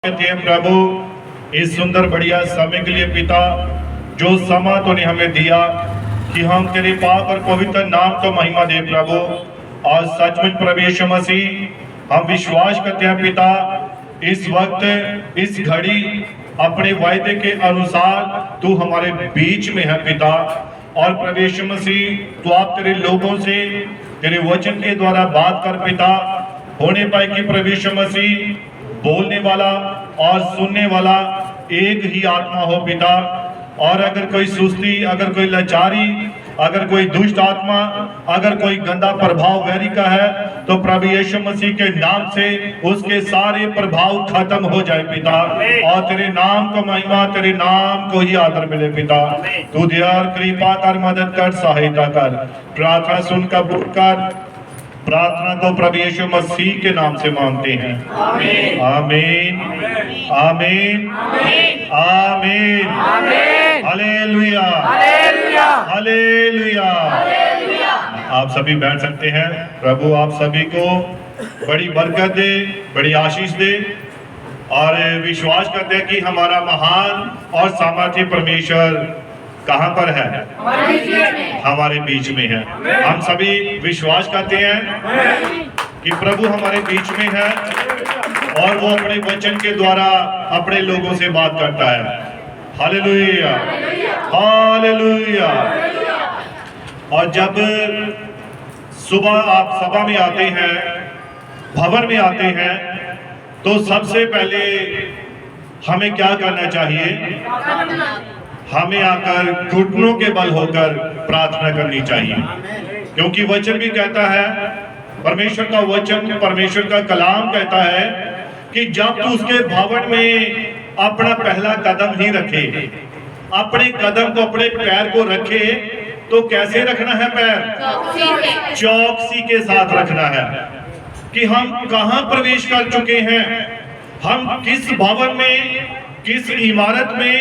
करते हैं प्रभु इस सुंदर बढ़िया समय के लिए पिता, जो समा तूने हमें दिया कि हम तेरे पाक और पवित्र नाम को महिमा दे प्रभु। और सचमुच प्रभु यीशु मसीह हम विश्वास करते हैं पिता, इस वक्त इस घड़ी अपने वायदे के अनुसार तू हमारे बीच में है पिता। और प्रभु यीशु मसीह तो आप तेरे लोगों से तेरे वचन के द्वारा बात कर पिता, होने पाए कि प्रभु यीशु मसीह बोलने वाला और सुनने वाला एक ही आत्मा हो पिता। और अगर कोई सुस्ती, अगर कोई लाचारी, अगर कोई दुष्ट आत्मा, अगर कोई गंदा प्रभाव वैरी का है, तो प्रभु यीशु मसीह के नाम से उसके सारे प्रभाव खत्म हो जाए पिता। और तेरे नाम को महिमा, तेरे नाम को ही आदर मिले पिता। तू दया कृपा कर, मदद कर, सहायता कर। प्रार्थना सुन कबूल कर। प्रार्थना को प्रभु यीशु मसीह के नाम से मांगते हैं। आमीन आमीन आमीन आमीन। Hallelujah hallelujah. आप सभी बैठ सकते हैं। प्रभु आप सभी को बड़ी बरकत दे, बड़ी आशीष दे। और विश्वास करते हैं कि हमारा महान और सामर्थ्य परमेश्वर कहां पर है? हमारे बीच में है। हम सभी विश्वास करते हैं कि प्रभु हमारे बीच में है और वो अपने वचन के द्वारा अपने लोगों से बात करता है। Hallelujah hallelujah. और जब सुबह आप सभा में आते हैं, भवन में आते हैं, तो सबसे पहले हमें क्या करना चाहिए? हमें आकर घुटनों के बल होकर प्रार्थना करनी चाहिए, क्योंकि वचन भी कहता है, परमेश्वर का वचन, परमेश्वर का कलाम कहता है कि जब तू उसके भवन में अपना पहला कदम ही रखे, अपने कदम को, अपने पैर को रखे, तो कैसे रखना है पैर? चौकसी के साथ रखना है कि हम कहां प्रवेश कर चुके हैं, हम किस भवन में, किस इमारत में,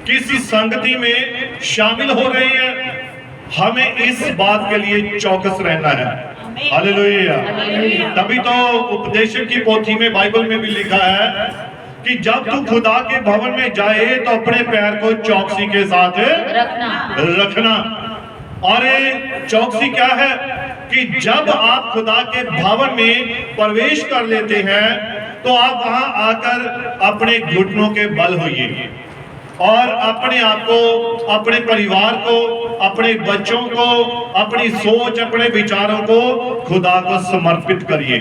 किस संगति में शामिल हो रहे हैं। हमें इस बात के लिए चौकस रहना है। हालेलुया। तभी तो उपदेशक की पोथी में, बाइबल में भी लिखा है कि जब तू खुदा के भवन में जाए तो अपने पैर को चौकसी के साथ रखना। और चौकसी क्या है? कि जब आप खुदा के भवन में प्रवेश कर लेते हैं तो आप वहां आकर अपने घुटनों के बल होइए और अपने आप को, अपने परिवार को, अपने बच्चों को, अपनी सोच, अपने विचारों को खुदा को समर्पित करिए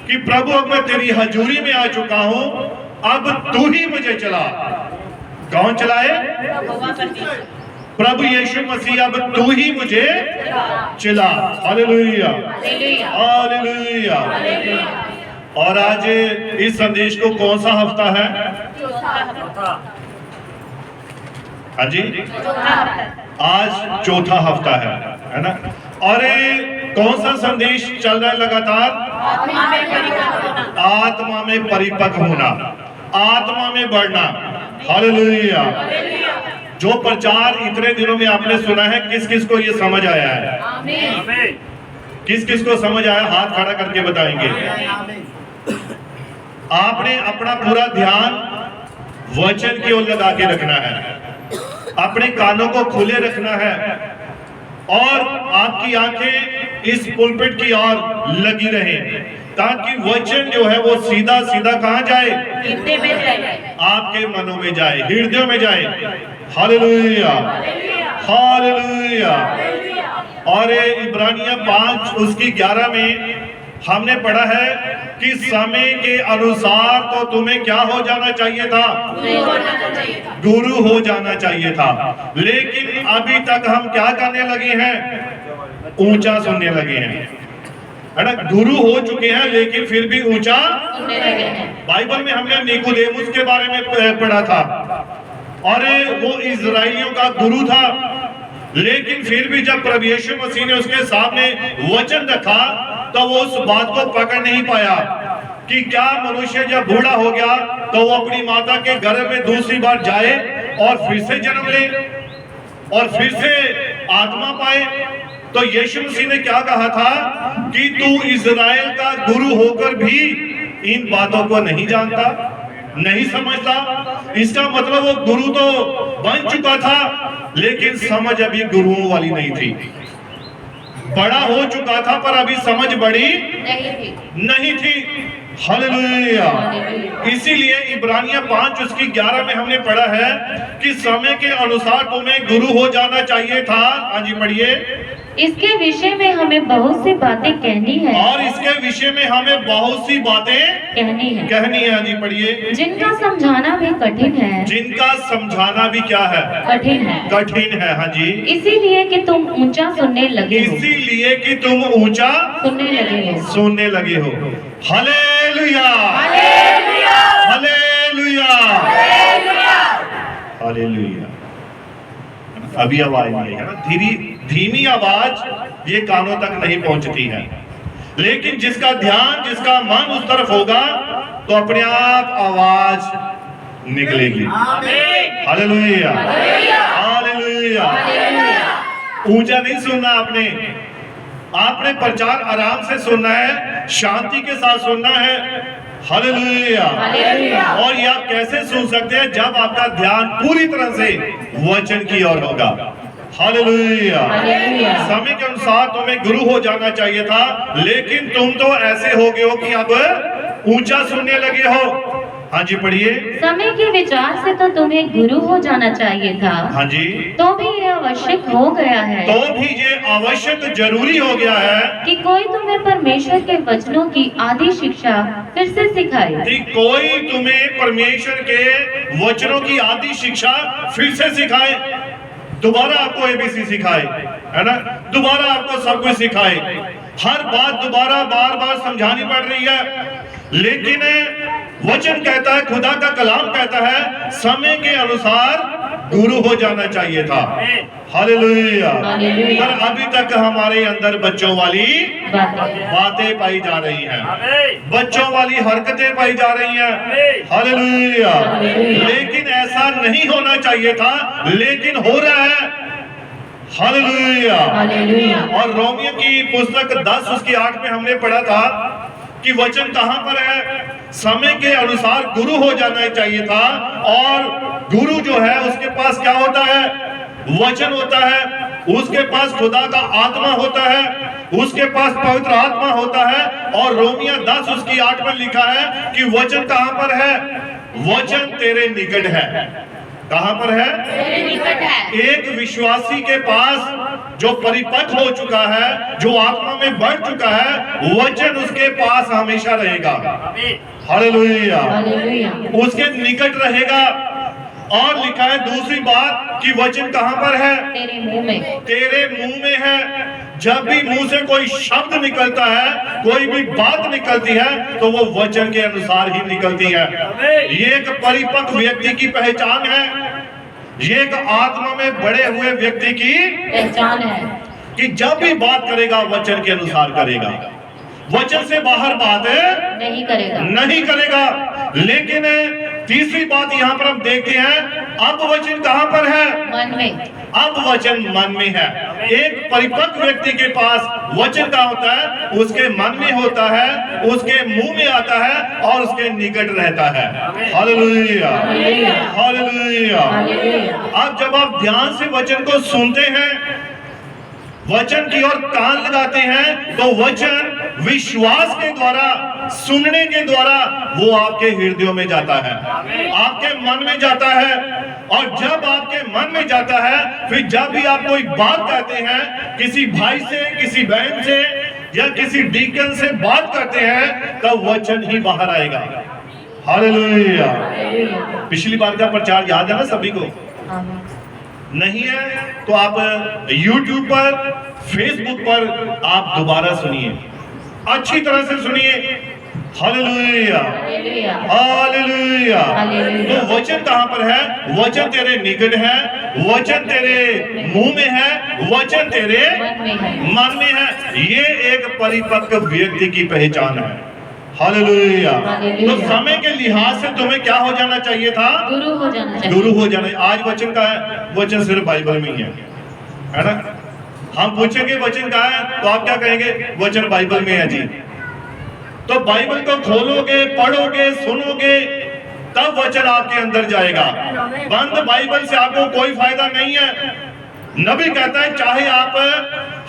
कि प्रभु अब मैं तेरी हजूरी में आ चुका हूं, अब तू ही मुझे चला। कौन चलाए? प्रभु यीशु मसीह, अब तू ही मुझे चला। Hallelujah hallelujah. और आज इस संदेश को कौन सा हफ्ता है? हाँ जी, आज चौथा हफ्ता है ना। और कौन सा संदेश चल रहा है लगातार? आत्मा में परिपक्व होना, आत्मा में बढ़ना। हालेलुया। जो प्रचार इतने दिनों में आपने सुना है, किस किस को ये समझ आया है? किस किस को समझ आया? हाथ खड़ा करके बताएंगे। आपने अपना पूरा ध्यान वचन की ओर लगा के रखना है, अपने कानों को खुले रखना है और आपकी आंखें इस पुलपिट की ओर लगी रहे, ताकि वचन जो है वो सीधा सीधा कहां जाए? आपके मनों में जाए, हृदयों में जाए। Hallelujah hallelujah. और इब्रानिया 5 उसकी 11 में हमने पढ़ा है कि समय के अनुसार तो तुम्हें क्या हो जाना चाहिए था? गुरु हो जाना चाहिए था। लेकिन अभी तक हम क्या करने लगे हैं? ऊंचा सुनने लगे हैं, है ना। गुरु हो चुके हैं लेकिन फिर भी ऊंचा। बाइबल में हमने निकोदेमुस के बारे में पढ़ा था, और वो इजराइलियों का गुरु था, लेकिन फिर भी जब प्रभु यीशु मसीह ने उसके सामने वचन रखा तो वो उस बात को पकड़ नहीं पाया कि क्या मनुष्य जब बूढ़ा हो गया तो वो अपनी माता के गर्भ में दूसरी बार जाए और फिर से जन्म ले और फिर से आत्मा पाए। तो यीशु मसीह ने क्या कहा था कि तू इजराइल का गुरु होकर भी इन बातों को नहीं जानता। नहीं समझता, इसका मतलब वो गुरु तो बन चुका था लेकिन समझ अभी गुरुओं वाली नहीं थी। बड़ा हो चुका था पर अभी समझ बड़ी नहीं थी। हालेलुया। इसीलिए इब्रानिया 5 उसकी 11 में हमने पढ़ा है कि समय के अनुसार तुम्हें गुरु हो जाना चाहिए था। हाँ जी पढ़िए। इसके विषय में हमें बहुत सी बातें कहनी है। और इसके विषय में हमें बहुत सी बातें कहनी है। हाँ जी पढ़िए। जिनका समझाना भी कठिन है। जिनका समझाना भी क्या है? कठिन है। हाँ जी। इसीलिए कि तुम ऊंचा सुनने लगे हो। इसीलिए कि तुम ऊंचा सुनने लगे हो। Hallelujah hallelujah hallelujah hallelujah. अभी आवाज नहीं है ना, धीमी आवाज ये कानों तक नहीं पहुंचती है, लेकिन जिसका ध्यान जिसका मन उस तरफ होगा तो अपने आप आवाज निकलेगी। Hallelujah hallelujah. ऊंचा नहीं सुनना आपने प्रचार आराम से सुनना है, शांति के साथ सुनना है। हालेलुया। और ये आप कैसे सुन सकते हैं? जब आपका ध्यान पूरी तरह से वचन की ओर होगा। हालेलुया। समय के अनुसार तुम्हें गुरु हो जाना चाहिए था, लेकिन तुम तो ऐसे हो गए हो कि अब ऊंचा सुनने लगे हो। हाँ जी पढ़िए। समय के विचार से तो तुम्हें गुरु हो जाना चाहिए था। हाँ जी। तो भी ये आवश्यक हो गया है। तो भी ये आवश्यक जरूरी हो गया है कि कोई तुम्हें परमेश्वर के वचनों की आदि शिक्षा फिर से सिखाए। कि कोई तुम्हें परमेश्वर के वचनों की आदि शिक्षा फिर से सिखाए। दोबारा आपको एबीसी सिखाए, है ना, दोबारा आपको सब कुछ सिखाए। हर बात दोबारा बार बार समझानी पड़ रही है, लेकिन वचन कहता है, खुदा का कलाम कहता है, समय के अनुसार गुरु हो जाना चाहिए था। हालेलुया। पर अभी तक हमारे अंदर बच्चों वाली बातें पाई जा रही हैं, बच्चों वाली हरकतें पाई जा रही हैं। हालेलुया। लेकिन ऐसा नहीं होना चाहिए था, लेकिन हो रहा है। हालेलुया। और रोमियो की पुस्तक 10 उसकी 8 में हमने पढ़ा था कि वचन कहां पर है? समय के अनुसार गुरु हो जाना चाहिए था। और गुरु जो है उसके पास क्या होता है? वचन होता है, उसके पास खुदा का आत्मा होता है, उसके पास पवित्र आत्मा होता है। और रोमियो 10 उसकी 8 में लिखा है कि वचन कहां पर है? वचन तेरे निकट है। कहां पर है? तेरे निकट है। एक विश्वासी के पास जो परिपक्व हो चुका है, जो आत्मा में बढ़ चुका है, वचन उसके पास हमेशा रहेगा। हालेलुया। उसके निकट रहेगा। और लिखा है दूसरी बात कि वचन कहां पर है? तेरे मुंह में। तेरे मुंह में है। जब भी मुंह से कोई शब्द निकलता है, कोई भी बात निकलती है, तो वो वचन के अनुसार ही निकलती है। ये एक परिपक्व व्यक्ति की पहचान है, ये एक आत्मा में बड़े हुए व्यक्ति की पहचान है कि जब भी बात करेगा वचन के अनुसार करेगा, वचन से बाहर बात नहीं करेगा। लेकिन तीसरी बात यहाँ पर हम देखते हैं, अब वचन कहां पर है? मन में। अब वचन मन में है। एक परिपक्व व्यक्ति के पास वचन का होता है, उसके मन में होता है, उसके मुंह में आता है और उसके निकट रहता है। Hallelujah hallelujah. अब जब आप ध्यान से वचन को सुनते हैं, वचन की ओर कान लगाते हैं, तो वचन विश्वास के द्वारा, सुनने के द्वारा वो आपके हृदयों में जाता है, आपके मन में जाता है। और जब आपके मन में जाता है, फिर जब भी आप कोई बात कहते हैं, किसी भाई से, किसी बहन से या किसी डीकन से बात करते हैं, तब वचन ही बाहर आएगा। हालेलुया। पिछली बार का प्रचार याद है ना सभी को? नहीं है तो आप YouTube पर, Facebook पर आप दोबारा सुनिए, अच्छी तरह से सुनिए। Hallelujah hallelujah. तो वचन कहां पर है? वचन तेरे निकट है, वचन तेरे मुंह में है, वचन तेरे मन में है। ये एक परिपक्व व्यक्ति की पहचान है। हालेलुया। तो समय के लिहाज से तुम्हें क्या हो जाना चाहिए था? गुरु हो जाना चाहिए। गुरु हो जाना। आज वचन का है? वचन सिर्फ बाइबल में ही है ना? हम पूछेंगे वचन कहाँ है, तो आप क्या कहेंगे? वचन बाइबल में है जी। तो बाइबल को खोलोगे, पढ़ोगे, सुनोगे, तब वचन आपके अंदर जाएगा। बंद बाइबल से आपको कोई फायदा नहीं है। नबी कहता है चाहे आप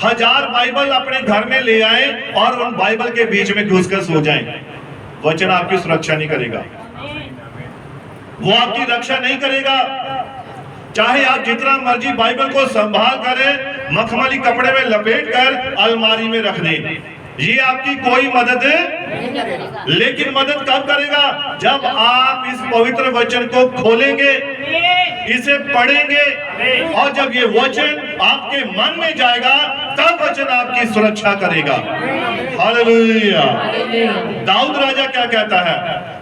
1000 बाइबल अपने घर में ले आए और उन बाइबल के बीच में घुसकर सो जाएं, वचन आपकी सुरक्षा नहीं करेगा, वो आपकी रक्षा नहीं करेगा। चाहे आप जितना मर्जी बाइबल को संभाल कर मखमली कपड़े में लपेट कर अलमारी में रख दें, ये आपकी कोई मदद लेकिन मदद कब करेगा? जब आप इस पवित्र वचन को खोलेंगे, इसे पढ़ेंगे, और जब ये वचन आपके मन में जाएगा तब वचन आपकी सुरक्षा करेगा। हालेलुया। दाऊद राजा क्या कहता है?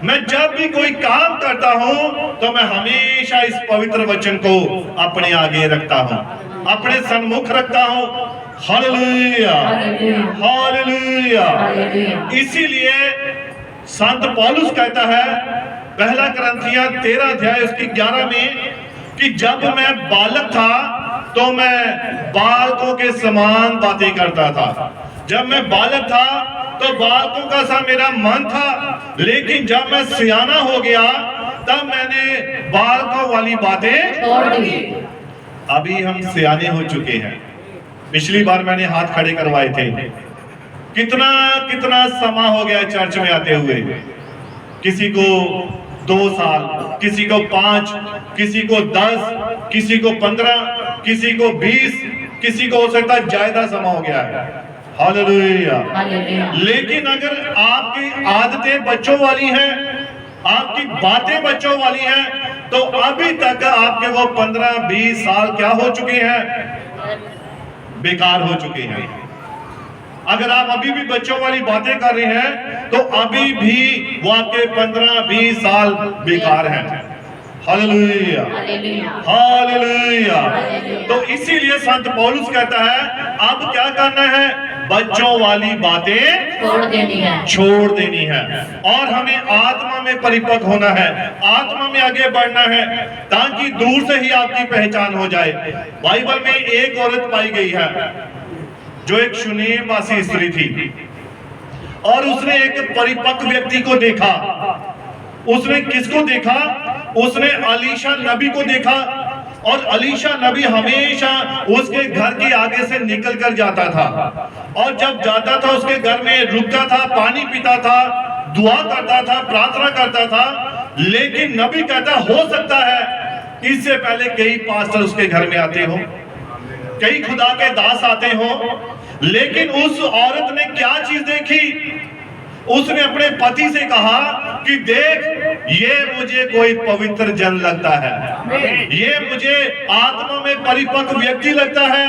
मैं जब भी कोई काम करता हूं तो मैं हमेशा इस पवित्र वचन को अपने आगे रखता हूं, अपने सन्मुख रखता हूं। Hallelujah, hallelujah. इसीलिए संत पौलुस कहता है पहला कुरिन्थियों 13 अध्याय उसकी 11 में कि जब मैं बालक था तो मैं बालकों के समान बातें करता था। जब मैं बालक था तो बालकों का सा मेरा मन था, लेकिन जब मैं सियाना हो गया तब मैंने बालकों वाली बातें छोड़ दी। अभी हम सियाने हो चुके हैं। पिछली बार मैंने हाथ खड़े करवाए थे। कितना कितना समा हो गया चर्च में आते हुए, किसी को 2 साल, किसी को 5, किसी को 10, किसी को 15, किसी को 20, किसी को हो सकता है ज्यादा समा हो गया है। हालेलुया। लेकिन अगर आपकी आदतें बच्चों वाली हैं, आपकी बातें बच्चों वाली हैं, तो अभी तक आपके वो 15-20 साल क्या हो चुके हैं? बेकार हो चुके हैं। अगर आप अभी भी बच्चों वाली बातें कर रहे हैं तो अभी भी वो आपके 15-20 साल बेकार हैं। Hallelujah, hallelujah. तो इसीलिए संत पौलुस कहता है अब क्या करना है? बच्चों वाली बातें छोड़ देनी है और हमें आत्मा में परिपक्व होना है, आत्मा में आगे बढ़ना है, ताकि दूर से ही आपकी पहचान हो जाए। बाइबल में एक औरत पाई गई है जो एक शुनेमवासी स्त्री थी और उसने एक परिपक्व व्यक्ति को देखा। उसने किसको देखा? उसने अलीशा नबी को देखा, और अलीशा नबी हमेशा उसके घर के आगे से निकल कर जाता था, और जब जाता था उसके घर में रुकता था, पानी पीता था, दुआ करता था, प्रार्थना करता था। लेकिन नबी कहता हो सकता है इससे पहले कई पास्टर उसके घर में आते हो, कई खुदा के दास आते हो, लेकिन उस औरत ने क्या चीज देखी? उसने अपने पति से कहा कि देख, ये मुझे कोई पवित्र जन लगता है, ये मुझे आत्मा में परिपक्व व्यक्ति लगता है।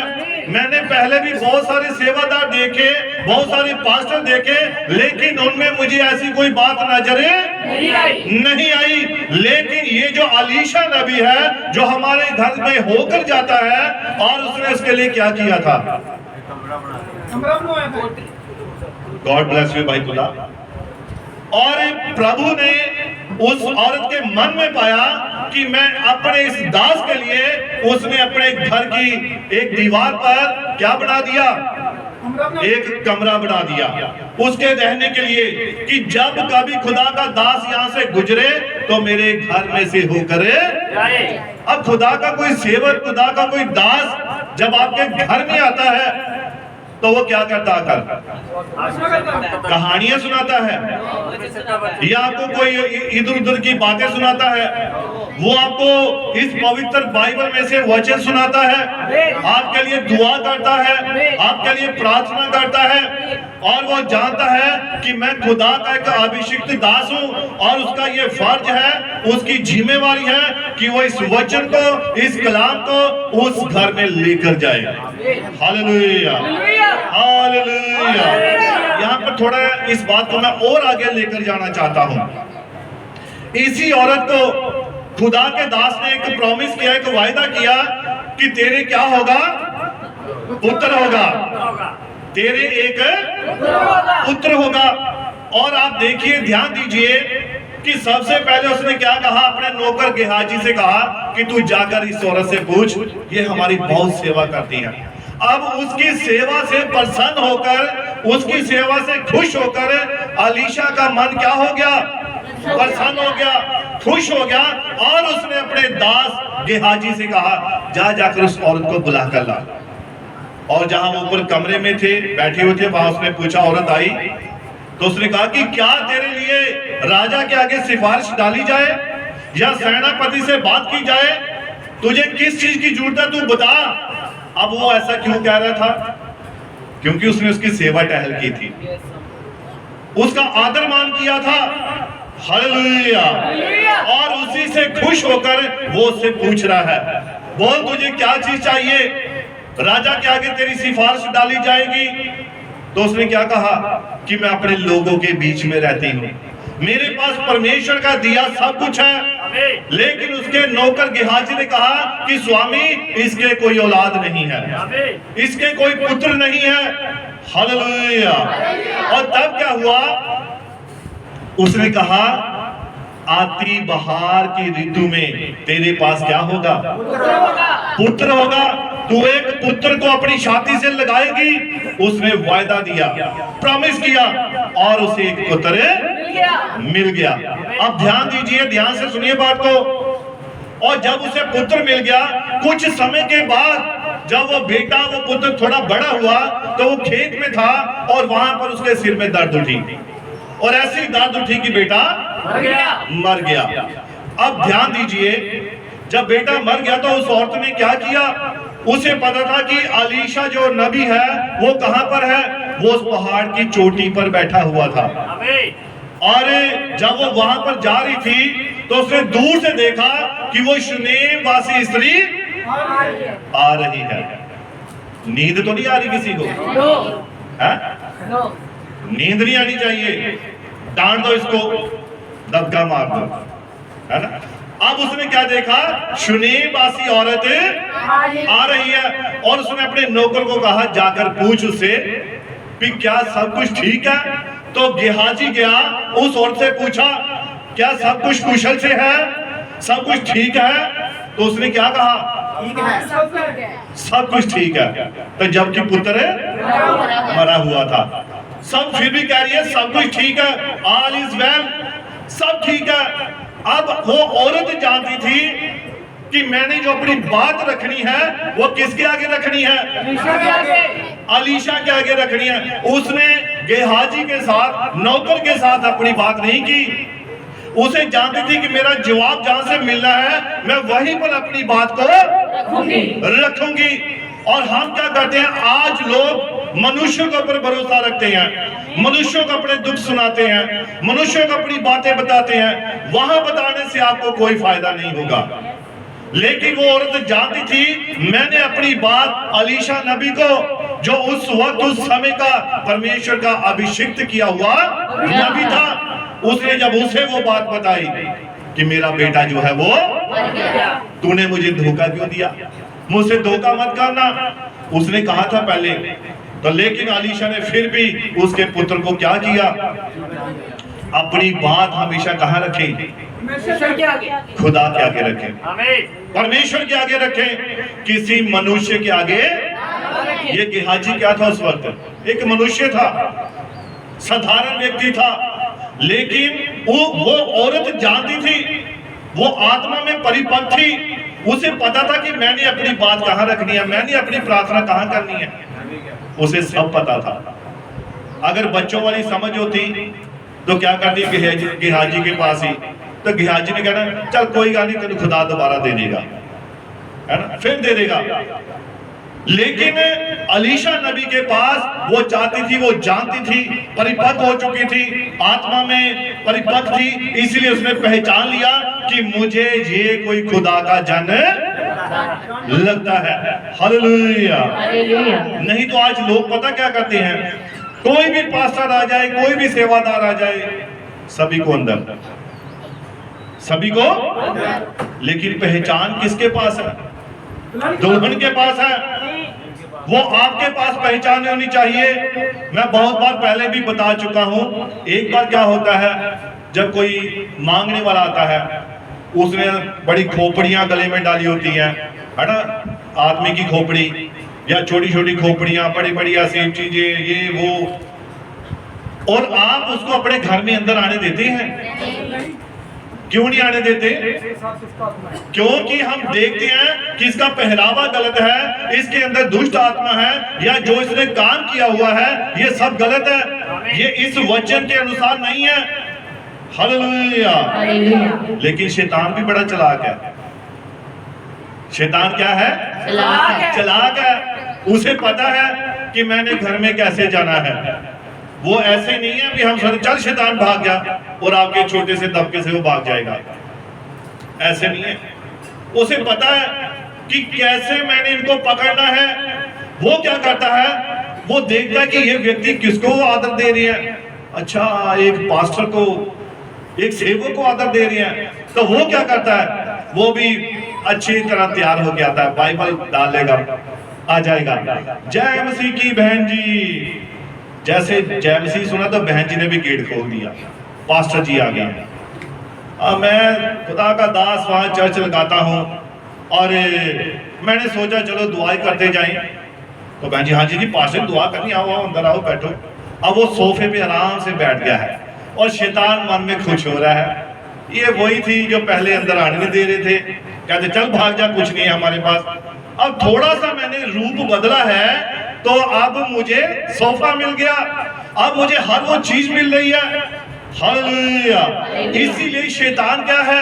मैंने पहले भी बहुत सारे सेवादार देखे, बहुत सारे पास्टर देखे, लेकिन उनमें मुझे ऐसी कोई बात नजर नहीं आई। लेकिन ये जो अलीशा नबी है जो हमारे घर में होकर जाता है, और उसने उसके लिए क्या किया था? गॉड ब्लेस यू भाई तुला। और प्रभु ने उस औरत के मन में पाया कि मैं अपने इस दास के लिए, उसने अपने घर की एक दीवार पर क्या बना दिया? एक कमरा बना दिया उसके रहने के लिए, कि जब कभी खुदा का दास यहाँ से गुजरे तो मेरे घर में से होकर जाए। अब खुदा का कोई सेवक, खुदा का कोई दास जब आपके घर में आता है तो वो क्या करता आकर? कहानियां सुनाता है, या आपको कोई इधर उधर की बातें सुनाता है? वो आपको इस पवित्र बाइबल में से वचन सुनाता है, आपके लिए दुआ करता है, आपके लिए प्रार्थना करता है, और वो जानता है कि मैं खुदा का एक अभिषिक्त दास हूं, और उसका ये फर्ज है, उसकी जिम्मेवारी है कि वो इस वचन को, इस कलाम को उस घर में लेकर जाए। Hallelujah, hallelujah. यहाँ पर थोड़ा इस बात को मैं और आगे लेकर जाना चाहता हूँ। इसी औरत को खुदा के दास ने एक प्रॉमिस किया, एक वायदा किया कि तेरे क्या होगा? पुत्र होगा, तेरे एक पुत्र होगा। और आप देखिए, ध्यान दीजिए कि सबसे पहले उसने क्या कहा? अपने नौकर गेहाजी से कहा कि तू जाकर इस औरत से पूछ, ये हमारी बहुत सेवा करती है। अब उसकी सेवा से प्रसन्न होकर, उसकी सेवा से खुश होकर अलीशा का मन क्या हो गया? प्रसन्न हो गया, खुश हो गया और उसने अपने दास गेहाजी से कहा, जा जाकर उस औरत को बुला कर ला। और जहां वो ऊपर कमरे में थे, बैठे हुए थे, वहां उसने पूछा, औरत आई तो उसने कहा कि क्या तेरे लिए राजा के आगे सिफारिश डाली जाए या सेनापति से बात की जाए, तुझे किस चीज की जरूरत है, तू बता। अब वो ऐसा क्यों कह रहा था? क्योंकि उसने उसकी सेवा टहल की थी, उसका आदर मान किया था। हालेलुया। और उसी से खुश होकर वो उससे पूछ रहा है, बोल तुझे क्या चीज चाहिए, राजा के आगे तेरी सिफारिश डाली जाएगी। तो उसने क्या कहा कि मैं अपने लोगों के बीच में रहती हूँ, मेरे पास परमेश्वर का दिया सब कुछ है। लेकिन उसके नौकर गेहाजी ने कहा कि स्वामी, इसके कोई औलाद नहीं है, इसके कोई पुत्र नहीं है। हालेलुया। और तब क्या हुआ? उसने कहा, आती बहार की ऋतु में तेरे पास क्या होगा? पुत्र होगा। तू एक पुत्र को अपनी छाती से लगाएगी। उसने वायदा दिया, प्रॉमिस किया, और उसे एक पुत्र मिल गया। अब ध्यान दीजिए, ध्यान से सुनिए बात को। और जब उसे पुत्र मिल गया, कुछ समय के बाद जब वो बेटा, वो पुत्र थोड़ा बड़ा हुआ, तो वो खेत में था और वहां पर उसके सिर में दर्द उठी, और ऐसी दर्द उठी कि बेटा मर गया। अब ध्यान दीजिए, जब बेटा मर गया तो उस औरत ने क्या किया? उसे पता था कि अलीशा जो नबी है वो कहां पर है, वो उस पहाड़ की चोटी पर बैठा हुआ था। और जब वो वहां पर जा रही थी तो उसने दूर से देखा कि वो शुनेम वासी स्त्री आ रही है। नींद तो नहीं आ रही किसी को? नींद नहीं आनी चाहिए, डांट दो इसको, दबका मार दो, है ना। अब उसने क्या देखा? शुनेम वासी औरत आ रही है, और उसने अपने नौकर को कहा, जाकर पूछ उससे कि क्या सब कुछ ठीक है। तो गेहाजी गया, उस औरत से पूछा, क्या सब कुछ कुशल से है, सब कुछ ठीक है? तो उसने क्या कहा? सब कुछ ठीक है। तो जबकि पुत्र मरा हुआ था। सब फिर भी कह रही है सब कुछ ठीक है, ऑल इज वेल, सब ठीक है। अब वो औरत जानती थी कि मैंने जो अपनी बात रखनी है वो किसके आगे रखनी है? अलीशा के आगे रखनी है। उसने गेहाजी के साथ, नौकर के साथ अपनी बात नहीं की। उसे जानती थी कि मेरा जवाब जहां से मिलना है, मैं वहीं पर अपनी बात को रखूंगी। और हम क्या करते हैं? आज लोग मनुष्यों के ऊपर भरोसा रखते हैं, मनुष्यों को अपने दुख सुनाते हैं, मनुष्यों को अपनी बातें बताते हैं। वहां बताने से आपको कोई फायदा नहीं होगा। लेकिन वो औरत जानती थी, मैंने अपनी बात अलीशा नबी को, जो उस वक्त उस समय का परमेश्वर का अभिषिक्त किया हुआ नबी था, उसने जब उसे वो बात बताई कि मेरा बेटा जो है वो, तूने मुझे धोखा क्यों दिया, मुझसे धोखा मत करना, उसने कहा था पहले तो। लेकिन अलीशा ने फिर भी उसके पुत्र को क्या किया? अपनी बात हमेशा कहां रखें? खुदा के आगे रखें, परमेश्वर के आगे रखें, किसी मनुष्य के आगे। ये गेहाजी क्या था उस वक्त? एक मनुष्य था, साधारण व्यक्ति था। लेकिन वो औरत जानती थी, वो आत्मा में परिपक्व थी। उसे पता था कि मैंने अपनी बात कहां रखनी है, मैंने अपनी प्रार्थना कहां करनी है, उसे सब पता था। अगर बच्चों वाली समझ होती तो क्या करती? गेहाजी के पास ही, तो गेहाजी ने कहना, चल कोई बात नहीं, तेरे खुदा दोबारा दे देगा, है ना, फिर दे देगा। लेकिन अलीशा नबी के पास वो चाहती थी, वो जानती थी, परिपक्व हो चुकी थी, आत्मा में परिपक्व थी, इसलिए उसने पहचान लिया कि मुझे ये कोई खुदा का जन लगता है। हालेलुया। नहीं तो आज लोग पता क्या करते हैं? कोई भी पास्टर आ जाए, कोई भी सेवादार आ जाए, सभी को अंदर, सभी को। लेकिन पहचान किसके पास है? दुल्हन के पास है। वो आपके पास पहचान होनी चाहिए। मैं बहुत बार पहले भी बता चुका हूं। एक बार क्या होता है, जब कोई मांगने वाला आता है, उसने बड़ी खोपड़ियां गले में डाली होती हैं, है ना, आदमी की खोपड़ी या छोटी छोटी खोपड़ियां, बड़ी बड़ी ऐसी चीजें, ये वो, और आप उसको अपने घर में अंदर आने देते हैं? क्यों नहीं आने देते? क्योंकि हम देखते हैं कि इसका पहरावा गलत है, इसके अंदर दुष्ट आत्मा है, या जो इसने काम किया हुआ है ये सब गलत है, ये इस वचन के अनुसार नहीं है। हालेलुया। लेकिन शैतान भी बड़ा चालाक है। शैतान क्या है? चालाक है। उसे पता है कि मैंने घर में कैसे जाना है। वो ऐसे नहीं है कि हम सोचे चल शैतान भाग जा और आपके छोटे से दबके से वो भाग जाएगा, ऐसे नहीं है। उसे पता है कि कैसे मैंने इनको पकड़ना है। वो क्या करता है, वो देखता है कि ये व्यक्ति किसको आदर दे रही है। अच्छा, एक पास्टर को, एक सेवक को आदर दे रही है, तो वो क्या करता है, वो भी अच्छी तरह तैयार हो गया था, बाइबल डाल लेगा, आ जाएगा। जय मसीह की बहन जी। जैसे जय मसीह सुना तो बहन जी ने भी गेट खोल दिया, पास्टर जी आ गया। मैं खुदा का दास वहां चर्च लगाता हूँ और मैंने सोचा चलो दुआई करते जाएं। तो बहन जी हाँ जी पास्टर दुआ करनी, आओ आओ अंदर आओ बैठो। अब वो सोफे पे आराम से बैठ गया है और शैतान मन में खुश हो रहा है। ये वही थी जो पहले अंदर आने नहीं दे रहे थे, कहते चल भाग जा, कुछ नहीं है हमारे पास। अब थोड़ा सा मैंने रूप बदला है तो अब मुझे सोफा मिल गया, अब मुझे हर वो चीज मिल रही है। हालेलुया। इसीलिए शैतान क्या है,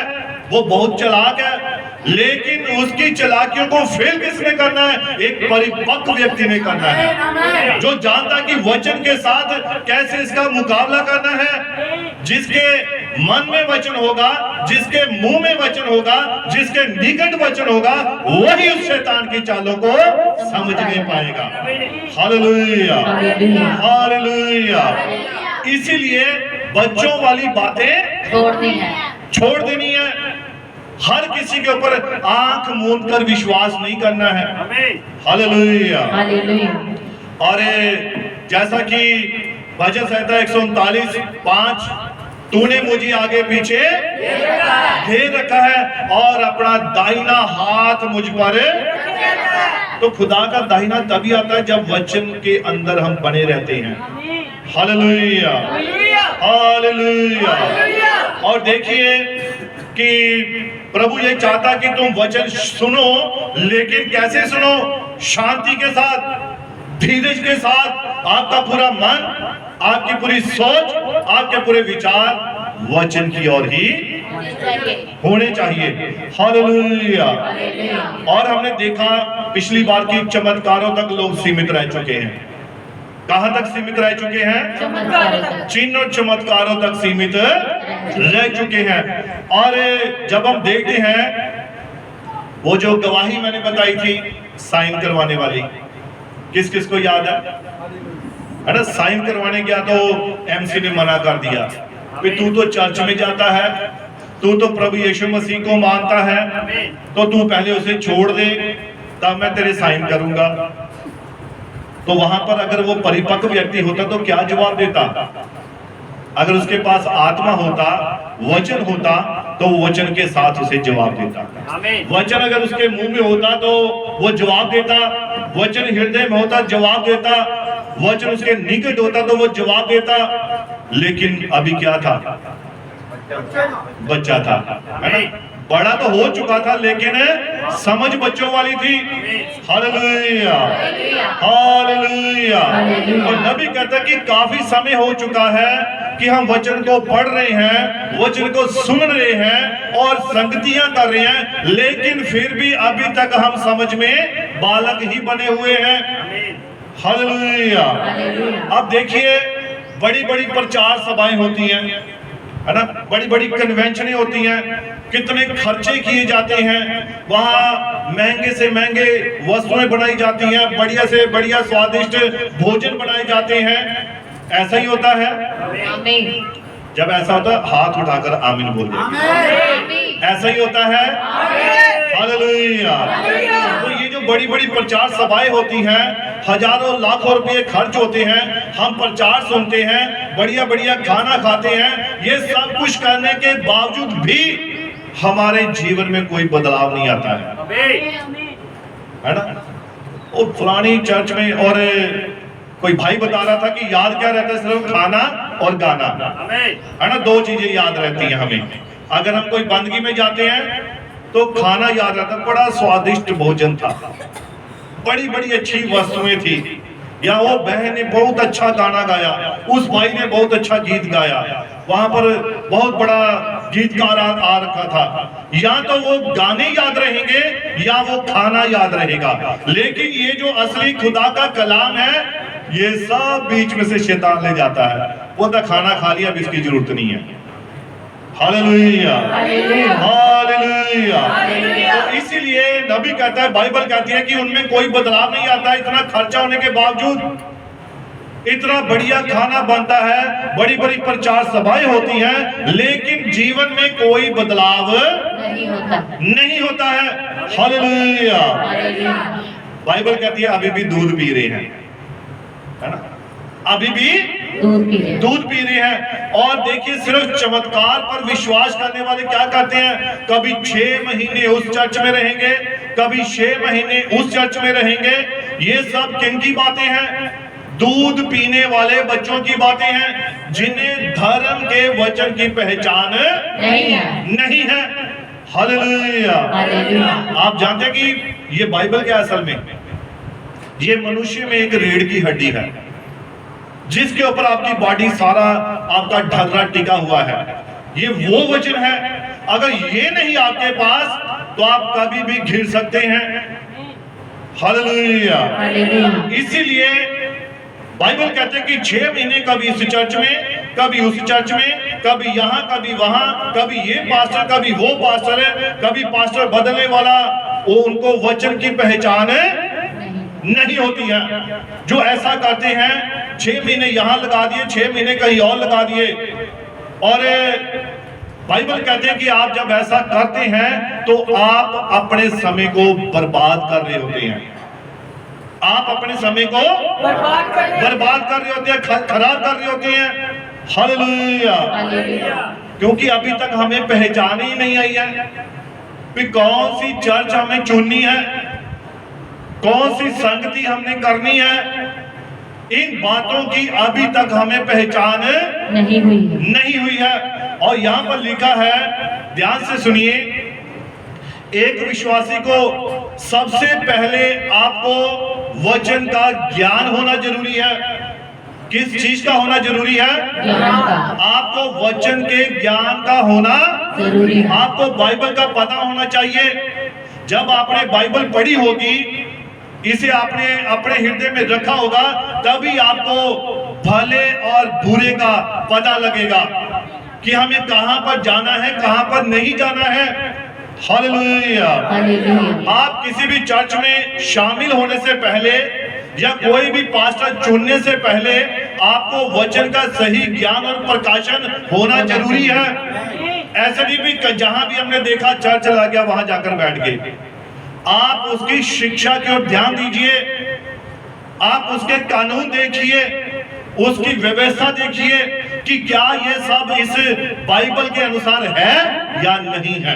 वो बहुत चालाक है, लेकिन उसकी चालाकियों को फेल किसने करना है? एक परिपक्व व्यक्ति ने करना है, जो जानता कि वचन के साथ कैसे इसका मुकाबला करना है। जिसके मन में वचन होगा, जिसके मुंह में वचन होगा, जिसके निकट वचन होगा, वही उस शैतान की चालों को समझने पाएगा। Hallelujah, hallelujah. इसीलिए बच्चों वाली बातें छोड़ देनी है। हर किसी के ऊपर आंख मूंद कर विश्वास नहीं करना है। हालेलुया। और जैसा कि भजन संहिता 139:5, तूने मुझे आगे पीछे घेर रखा है और अपना दाहिना हाथ मुझ पर। तो खुदा का दाहिना तभी आता है जब वचन के अंदर हम बने रहते हैं। Hallelujah, hallelujah. और देखिए कि प्रभु ये चाहता कि तुम वचन सुनो, लेकिन कैसे सुनो? शांति के साथ, धीरज के साथ। आपका पूरा मन, आपकी पूरी सोच, आपके पूरे विचार वचन की ओर ही होने चाहिए। हालेलुया। और हमने देखा पिछली बार की चमत्कारों तक लोग सीमित रह चुके हैं। कहां तक सीमित रह चुके हैं? चिन्ह और चमत्कारों तक सीमित रह चुके हैं। और जब हम देखते हैं वो जो गवाही मैंने बताई थी साइन करवाने वाली, किस किस को याद है ना? साइन करवाने गया तो एमसी ने मना कर दिया कि तू तो चर्च में जाता है, तू तो प्रभु यीशु मसीह को मानता है, तो तू पहले उसे छोड़ दे तब मैं तेरे साइन करूंगा। तो वहां पर अगर वो परिपक्व व्यक्ति होता तो क्या जवाब देता? अगर उसके पास आत्मा होता, वचन होता, तो वचन के साथ उसे जवाब देता। वचन अगर उसके मुंह में होता तो वो जवाब देता, वचन हृदय में होता जवाब देता, वचन उसके निकट होता तो वो जवाब देता। लेकिन अभी क्या था? बच्चा था, है ना? बड़ा तो हो चुका था लेकिन समझ बच्चों वाली थी। Hallelujah, hallelujah. और नबी कहता कि काफी समय हो चुका है कि हम वचन को पढ़ रहे हैं, वचन को सुन रहे हैं और संगतियां कर रहे हैं, लेकिन फिर भी अभी तक हम समझ में बालक ही बने हुए हैं। हालेलुया। अब देखिए बड़ी बड़ी प्रचार सभाएं होती हैं, है ना? बड़ी बड़ी कन्वेंशनें होती हैं, कितने खर्चे किए जाते हैं, वहाँ महंगे से महंगे वस्तुएं बनाई जाती हैं, बढ़िया से बढ़िया स्वादिष्ट भोजन बनाए जाते हैं। ऐसा ही होता है। जब ऐसा होता है हाथ उठाकर आमीन बोल दे। ऐसा ही होता है। हालेलुया। तो ये जो बड़ी बड़ी प्रचार सभाएं होती हैं, हजारों लाखों रुपए खर्च होते हैं, हम प्रचार सुनते हैं, बढ़िया बढ़िया खाना खाते हैं, ये सब कुछ करने के बावजूद भी हमारे जीवन में कोई बदलाव नहीं आता है ना? वो फलानी चर्च में और कोई भाई बता रहा था कि याद क्या रहता है? सिर्फ खाना और गाना, है ना? दो चीजें याद रहती हैं हमें, अगर हम कोई बंदगी में जाते हैं तो खाना याद रहता, बड़ा स्वादिष्ट भोजन था, बड़ी बड़ी अच्छी वस्तुएं थी, या वो बहन ने बहुत अच्छा गाना गाया, उस भाई ने बहुत अच्छा गीत गाया, वहां पर बहुत बड़ा गीतकार आ रखा था। या तो वो गाने याद रहेंगे या वो खाना याद रहेगा, लेकिन ये जो असली खुदा का कलाम है ये सब बीच में से शैतान ले जाता है। वो तो खाना खा लिया, अब इसकी जरूरत नहीं है। Hallelujah, hallelujah. तो इसीलिए नबी कहता है, बाइबल कहती है कि उनमें कोई बदलाव नहीं आता। इतना खर्चा होने के बावजूद इतना बढ़िया खाना बनता है, बड़ी बड़ी प्रचार सभाएं होती हैं, लेकिन जीवन में कोई बदलाव नहीं होता है। हालेलुया। बाइबल कहती है अभी भी दूध पी रहे हैं, है ना, अभी भी दूध पी रहे हैं। और देखिए सिर्फ चमत्कार पर विश्वास करने वाले क्या करते हैं, कभी 6 महीने उस चर्च में रहेंगे, कभी 6 महीने उस चर्च में रहेंगे। ये सब किन की बातें हैं? दूध पीने वाले बच्चों की बातें हैं, जिन्हें धर्म के वचन की पहचान नहीं है। हालेलुया। आप जानते हैं कि ये बाइबल के असल में ये मनुष्य में एक रीढ़ की हड्डी है, जिसके ऊपर आपकी बॉडी सारा आपका ढर्रा टिका हुआ है। ये वो वचन है, अगर ये नहीं आपके पास तो आप कभी भी घिर सकते हैं। हालेलुया। इसीलिए बाइबल कहते हैं कि 6 महीने कभी इस चर्च में, कभी उस चर्च में, कभी यहाँ कभी वहां, कभी ये पास्टर कभी वो पास्टर है, कभी पास्टर बदलने वाला, वो उनको वचन की पहचान नहीं होती है। जो ऐसा करते हैं 6 महीने यहाँ लगा दिए, 6 महीने कहीं और लगा दिए। और बाइबल कहते हैं कि आप जब ऐसा करते हैं तो आप अपने समय को बर्बाद कर रहे होते हैं। आप अपने समय को बर्बाद कर रहे होते हैं, खराब कर रहे होते हैं। हालेलुया। क्योंकि अभी तक हमें पहचान ही नहीं आई है कि कौन सी चर्च हमें चुननी है, कौन सी संगति हमने करनी है। इन बातों की अभी तक हमें पहचान नहीं हुई है। और यहाँ पर लिखा है, ध्यान से सुनिए, एक विश्वासी को सबसे पहले आपको वचन का ज्ञान होना जरूरी है। किस चीज का होना जरूरी है? आपको वचन के ज्ञान का होना जरूरी है। आपको बाइबल का पता होना चाहिए। जब आपने बाइबल पढ़ी होगी, इसे आपने अपने हृदय में रखा होगा, तभी आपको भले और बुरे का पता लगेगा कि हमें कहां पर जाना है, कहां पर नहीं जाना है। हालेलुया। आप किसी भी चर्च में शामिल होने से पहले या कोई भी पास्टर चुनने से पहले आपको वचन का सही ज्ञान और प्रकाशन होना जरूरी है। ऐसा नहीं भी जहां भी हमने देखा चर्च लग गया वहां जाकर बैठ गए। आप उसकी शिक्षा की ओर ध्यान दीजिए, आप उसके कानून देखिए, उसकी व्यवस्था देखिए कि क्या ये सब इस बाइबल के अनुसार है या नहीं है।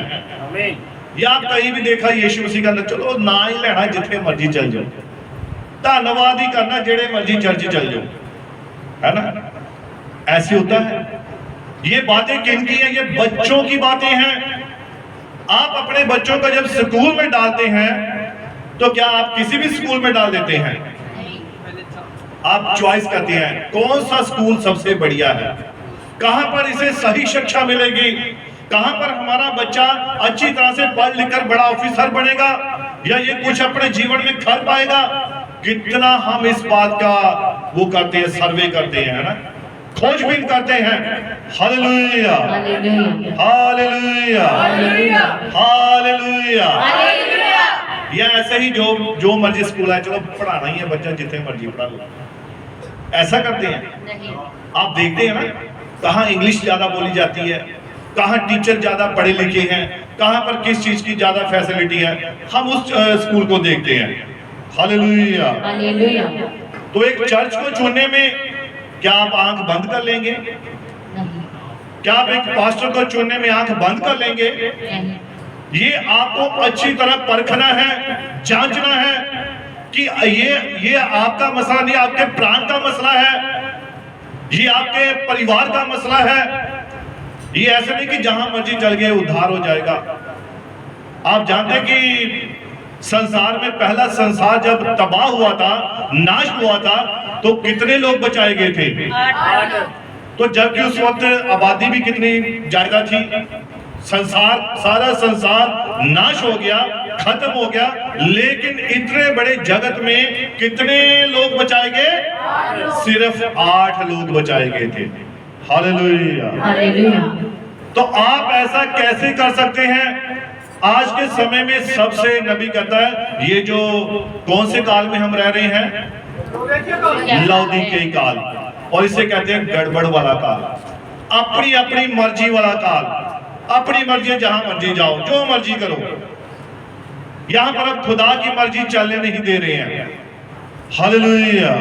या आप कहीं भी देखा यीशु मसीह का, चलो ना ही लेना, जिथे मर्जी चल जाओ, धन्यवाद ही करना, जेड़े मर्जी चर्च चल जाओ, है ना। ऐसे होता है। ये बातें किन की हैं? ये बच्चों की बातें हैं। आप अपने बच्चों को जब स्कूल में डालते हैं तो क्या आप किसी भी स्कूल में डाल देते हैं? आप चॉइस करते हैं कौन सा स्कूल सबसे बढ़िया है, कहां पर इसे सही शिक्षा मिलेगी, कहां पर हमारा बच्चा अच्छी तरह से पढ़ लिखकर बड़ा ऑफिसर बनेगा, या ये कुछ अपने जीवन में कर पाएगा। कितना हम इस बात का वो करते हैं, सर्वे करते हैं, है ना, खोजबीन करते हैं। Hallelujah, hallelujah, hallelujah. या ऐसे ही जो मर्जी स्कूल है, चलो पढ़ाना ही है बच्चा, जितने मर्जी पढ़ा लो, ऐसा करते हैं। आप देखते हैं ना, कहाँ इंग्लिश ज्यादा बोली जाती है, कहाँ टीचर ज्यादा पढ़े लिखे हैं, कहाँ पर किस चीज की ज्यादा फैसिलिटी है, हम उस स्कूल को देखते हैं। हालेलुया। तो एक चर्च को चुनने में क्या आप आंख बंद कर लेंगे? क्या आप एक पास्टर को चुनने में आंख बंद कर लेंगे? ये आपको अच्छी तरह परखना है, जांचना है कि ये आपका मसला नहीं, आपके प्राण का मसला है, ये आपके परिवार का मसला है। ये ऐसा नहीं कि जहां मर्जी चल गए उद्धार हो जाएगा। आप जानते हैं कि संसार में पहला संसार जब तबाह हुआ था, नाश हुआ था, तो कितने लोग बचाए गए थे? 8। तो जबकि उस वक्त आबादी भी कितनी ज्यादा थी, संसार, सारा संसार नाश हो गया, खत्म हो गया, लेकिन इतने बड़े जगत में कितने लोग बचाए गए? सिर्फ 8 लोग बचाए गए थे। हालेलुया। हालेलुया। तो आप ऐसा कैसे कर सकते हैं? आज के समय में सबसे, नबी कहता है, ये जो कौन से काल में हम रह रहे हैं? लौदीके काल, और इसे कहते हैं गड़बड़ वाला काल, अपनी अपनी मर्जी वाला काल। अपनी मर्जी, जहां मर्जी जाओ, जो मर्जी करो। यहां पर अब खुदा की मर्जी चलने नहीं दे रहे हैं। हालेलुया।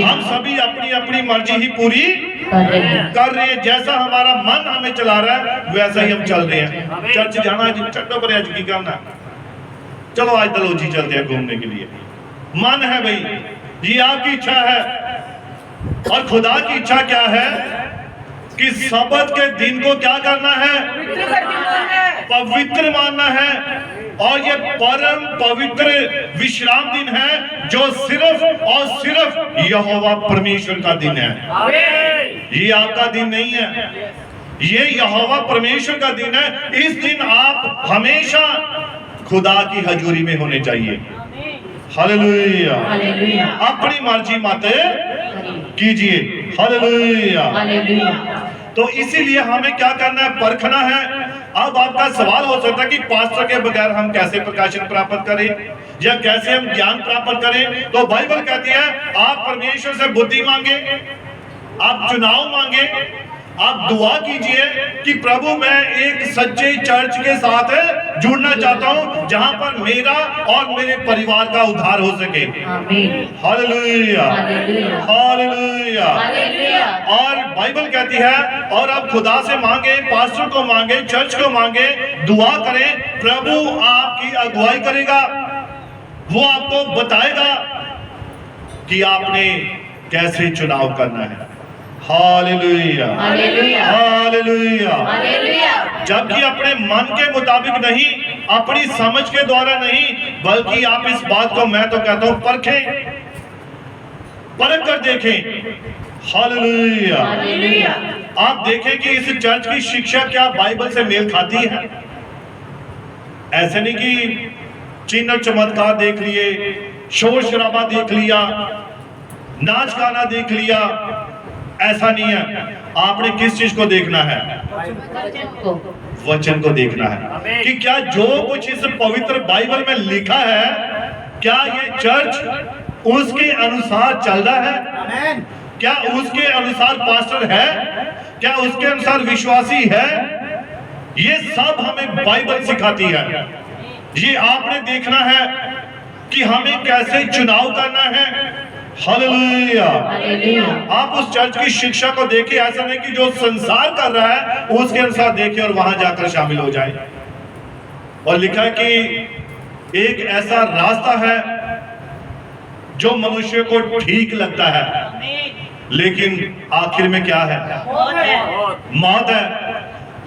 हम सभी अपनी अपनी मर्जी ही पूरी कर रहे हैं। जैसा हमारा मन हमें चला रहा है वैसा ही हम चल रहे हैं। चर्च जाना, चट्टो पर आज की करना, चलो आज दलोजी चलते हैं घूमने के लिए। मन है भाई, ये आपकी इच्छा है। और खुदा की इच्छा क्या है? कि सबत के दिन को क्या करना है? पवित्र मानना है। और ये परम पवित्र विश्राम दिन है, जो सिर्फ और सिर्फ यहोवा परमेश्वर का दिन है। ये आपका दिन नहीं है, ये यहोवा परमेश्वर का दिन है। इस दिन आप हमेशा खुदा की हजूरी में होने चाहिए। हालेलुया। हालेलुया। अपनी मर्जी मत कीजिए। हालेलुया। तो इसीलिए हमें क्या करना है? परखना है। अब आपका सवाल हो सकता है कि पास्टर के बगैर हम कैसे प्रकाशन प्राप्त करें, या कैसे हम ज्ञान प्राप्त करें? तो बाइबल कहती है, आप परमेश्वर से बुद्धि मांगे, आप चुनाव मांगे, आप दुआ कीजिए कि प्रभु मैं एक सच्चे चर्च के साथ जुड़ना चाहता हूं, जहां पर मेरा और मेरे परिवार का उद्धार हो सके। हालेलुया। हालेलुया। और बाइबल कहती है, और आप खुदा से मांगे, पास्टर को मांगे, चर्च को मांगे, दुआ करें, प्रभु आपकी अगुवाई करेगा। वो आपको बताएगा कि आपने कैसे चुनाव करना है। हालेलुया। हालेलुया। जबकि अपने मन के मुताबिक नहीं, अपनी समझ के द्वारा नहीं, बल्कि आप इस बात को, मैं तो कहता हूं, परखें, परख कर देखें। हालेलुया। आप देखें कि इस चर्च की शिक्षा क्या बाइबल से मेल खाती है। ऐसे नहीं कि चिन्ह चमत्कार देख लिए, शोर शराबा देख लिया, नाच गाना देख लिया, ऐसा नहीं है। आपने किस चीज को देखना है? वचन को देखना है कि क्या जो कुछ इस पवित्र बाइबल में लिखा है, क्या ये चर्च उसके अनुसार चल रहा है? क्या उसके अनुसार पास्टर है? क्या उसके अनुसार विश्वासी है? ये सब हमें बाइबल सिखाती है। ये आपने देखना है कि हमें कैसे चुनाव करना है। हालेलुया। आप उस चर्च की शिक्षा को देखें, ऐसा नहीं कि जो संसार कर रहा है उसके अनुसार देखें और वहां जाकर शामिल हो जाए। और लिखा है कि एक ऐसा रास्ता है जो मनुष्य को ठीक लगता है, लेकिन आखिर में क्या है? मौत है।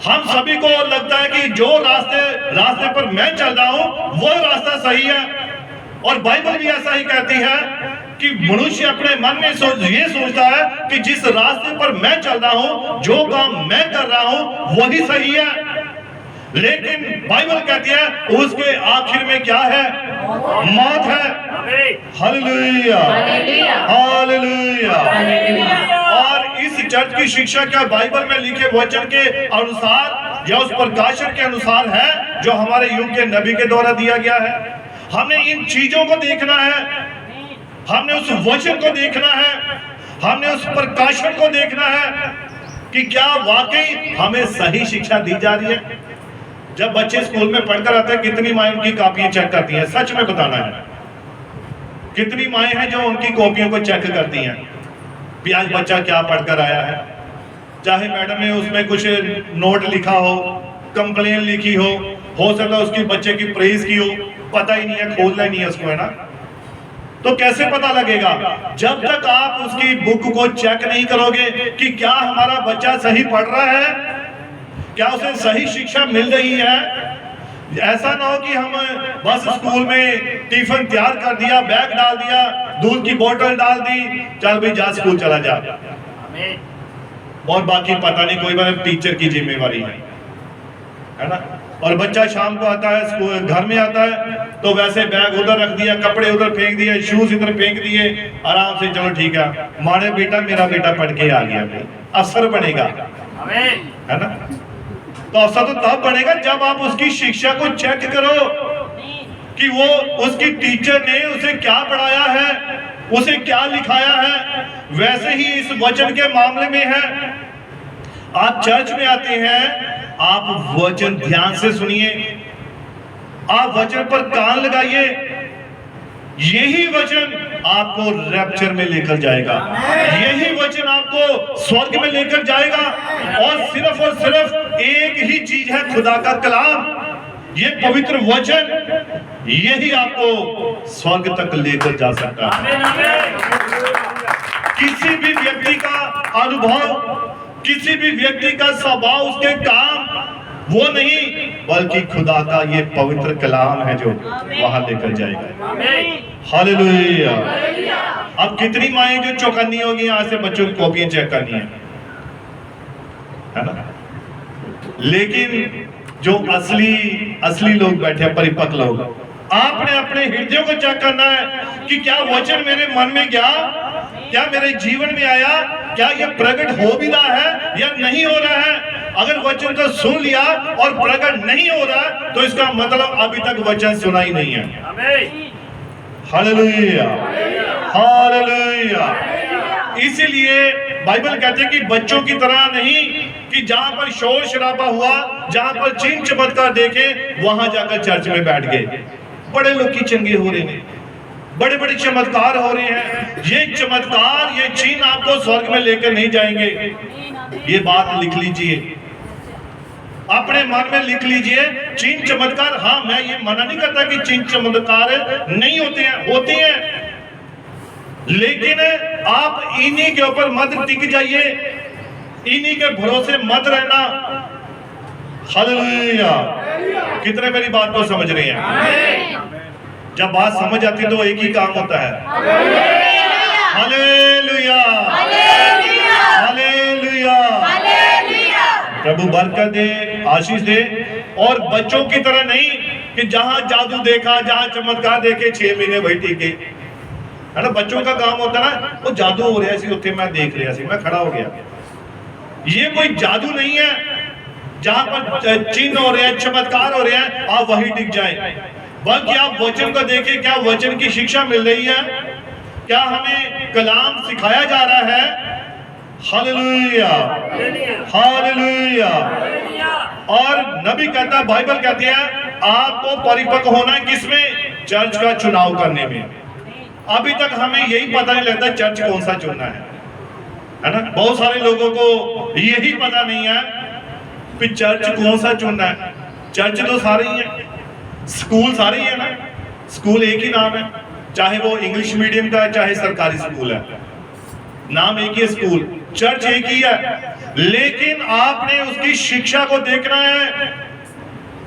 हम सभी को लगता है कि जो रास्ते पर मैं चल रहा हूं वो रास्ता सही है, और बाइबल भी ऐसा ही कहती है कि मनुष्य अपने मन में ये सोचता है कि जिस रास्ते पर मैं चल रहा हूं, जो काम मैं कर रहा हूं, वही सही है। लेकिन बाइबल कहती है उसके आखिर में क्या है? मौत है। हालेलुया। हालेलुया। और इस चर्च की शिक्षा क्या बाइबल में लिखे वचन के अनुसार या उस प्रकाशन के अनुसार है जो हमारे युग के नबी के द्वारा दिया गया है? हमने इन चीजों को देखना है, हमने उस वचन को देखना है, हमने उस प्रकाशन को देखना है कि क्या वाकई हमें सही शिक्षा दी जा रही है। जब बच्चे स्कूल में पढ़कर आते हैं, कितनी माएं उनकी कॉपियां चेक करती हैं? सच में बताना है, कितनी माएं हैं जो उनकी कॉपियों को चेक करती हैं कि आज बच्चा क्या पढ़कर आया है। चाहे मैडम ने उसमें कुछ नोट लिखा हो, कंप्लेन लिखी हो सकता है उसकी बच्चे की प्रेज की हो, पता ही नहीं है, खोलना ही नहीं है उसको, है ना। तो कैसे पता लगेगा? जब तक आप उसकी बुक को चेक नहीं करोगे कि क्या हमारा बच्चा सही पढ़ रहा है, क्या उसे सही शिक्षा मिल रही है? ऐसा ना हो कि हम बस स्कूल में टिफिन तैयार कर दिया, बैग डाल दिया, दूध की बोतल डाल दी, चल भाई जा स्कूल चला जा, और बाकी पता नहीं, कोई बार टीचर की जिम्मेवारी है ना। और बच्चा शाम को आता है, स्कूल घर में आता है तो वैसे बैग उधर रख दिया, कपड़े उधर फेंक दिए, शूज इधर फेंक दिए, आराम से चलो ठीक है, माने बेटा मेरा बेटा पढ़ के आ गया, अफसर बनेगा, है ना। तो अफसर तो तब बनेगा जब आप उसकी शिक्षा को चेक करो कि वो उसकी टीचर ने उसे क्या पढ़ाया है, उसे क्या लिखाया है। वैसे ही इस वचन के मामले में है। आप चर्च में आते हैं, आप वचन ध्यान से सुनिए, आप वचन पर कान लगाइए, यही वचन आपको रैप्चर में लेकर जाएगा, यही वचन आपको स्वर्ग में लेकर जाएगा। और सिर्फ एक ही चीज है, खुदा का कलाम, ये पवित्र वचन, यही आपको स्वर्ग तक लेकर जा सकता है। किसी भी व्यक्ति का अनुभव, किसी भी व्यक्ति का स्वभाव, उसके काम वो नहीं, बल्कि खुदा का ये पवित्र कलाम है जो वहां लेकर जाएगा। हालेलुया। अब कितनी माएं जो चौकन्नी होगी यहाँ से बच्चों की कॉपियां चेक करनी है ना। लेकिन जो असली लोग बैठे हैं, परिपक्व लोग, आपने अपने हृदयों को चेक करना है कि क्या वचन मेरे मन में गया, क्या मेरे जीवन में आया, क्या ये प्रकट हो भी रहा है या नहीं हो रहा है। अगर वचन को सुन लिया और प्रकट नहीं हो रहा है तो इसका मतलब अभी तक वचन सुना ही नहीं है। Hallelujah, hallelujah. इसीलिए बाइबल कहते हैं कि बच्चों की तरह नहीं कि जहां पर शोर शराबा हुआ, जहां पर चिन्ह चमत्कार देखे, वहां जाकर चर्च में बैठ गए। बड़े लोग की चंगे हो रहे हैं, बड़े बड़े चमत्कार हो रहे हैं। ये चमत्कार, ये चिन्ह आपको स्वर्ग में लेकर नहीं जाएंगे। ये बात लिख लीजिए, अपने मन में लिख लीजिए। चिन्ह चमत्कार, हाँ मैं ये मना नहीं करता कि चिन्ह चमत्कार नहीं होते हैं, होते हैं, लेकिन आप इन्हीं के ऊपर मत टिक जाइए, इन्हीं के भरोसे मत रहना। हालेलुया। कितने मेरी बात को समझ रहे हैं? जब बात समझ आती है तो एक ही काम होता है, हालेलुया, हालेलुया। प्रभु बरकत दे, आशीष दे। और बच्चों की तरह नहीं कि जहां जादू देखा, जहां चमत्कार देखे, 6 महीने वही टीके, है ना। बच्चों का काम होता है ना, वो जादू हो रहा है, उत्थे मैं देख रहा सी, मैं खड़ा हो गया। ये कोई जादू नहीं है। जहां पर चिन्ह हो रहे हैं, चमत्कार हो रहे हैं, आप वहीं टिक जाएं। बल्कि आप वचन को देखें, क्या वचन की शिक्षा मिल रही है, क्या हमें कलाम सिखाया जा रहा है। Hallelujah, hallelujah. और नबी कहता, बाइबल कहती है, आपको परिपक्व होना है किसमें? चर्च का चुनाव करने में। अभी तक हमें यही पता नहीं लगता चर्च कौन सा चुनना है ना। बहुत सारे लोगों को यही पता नहीं है कि चर्च कौन सा चुनना है। चर्च तो सारे ही है, स्कूल सारे ही है ना। स्कूल एक ही नाम है, चाहे वो इंग्लिश मीडियम का है, चाहे सरकारी स्कूल है, नाम एक ही है, स्कूल। चर्च एक ही है, लेकिन आपने उसकी शिक्षा को देखना है,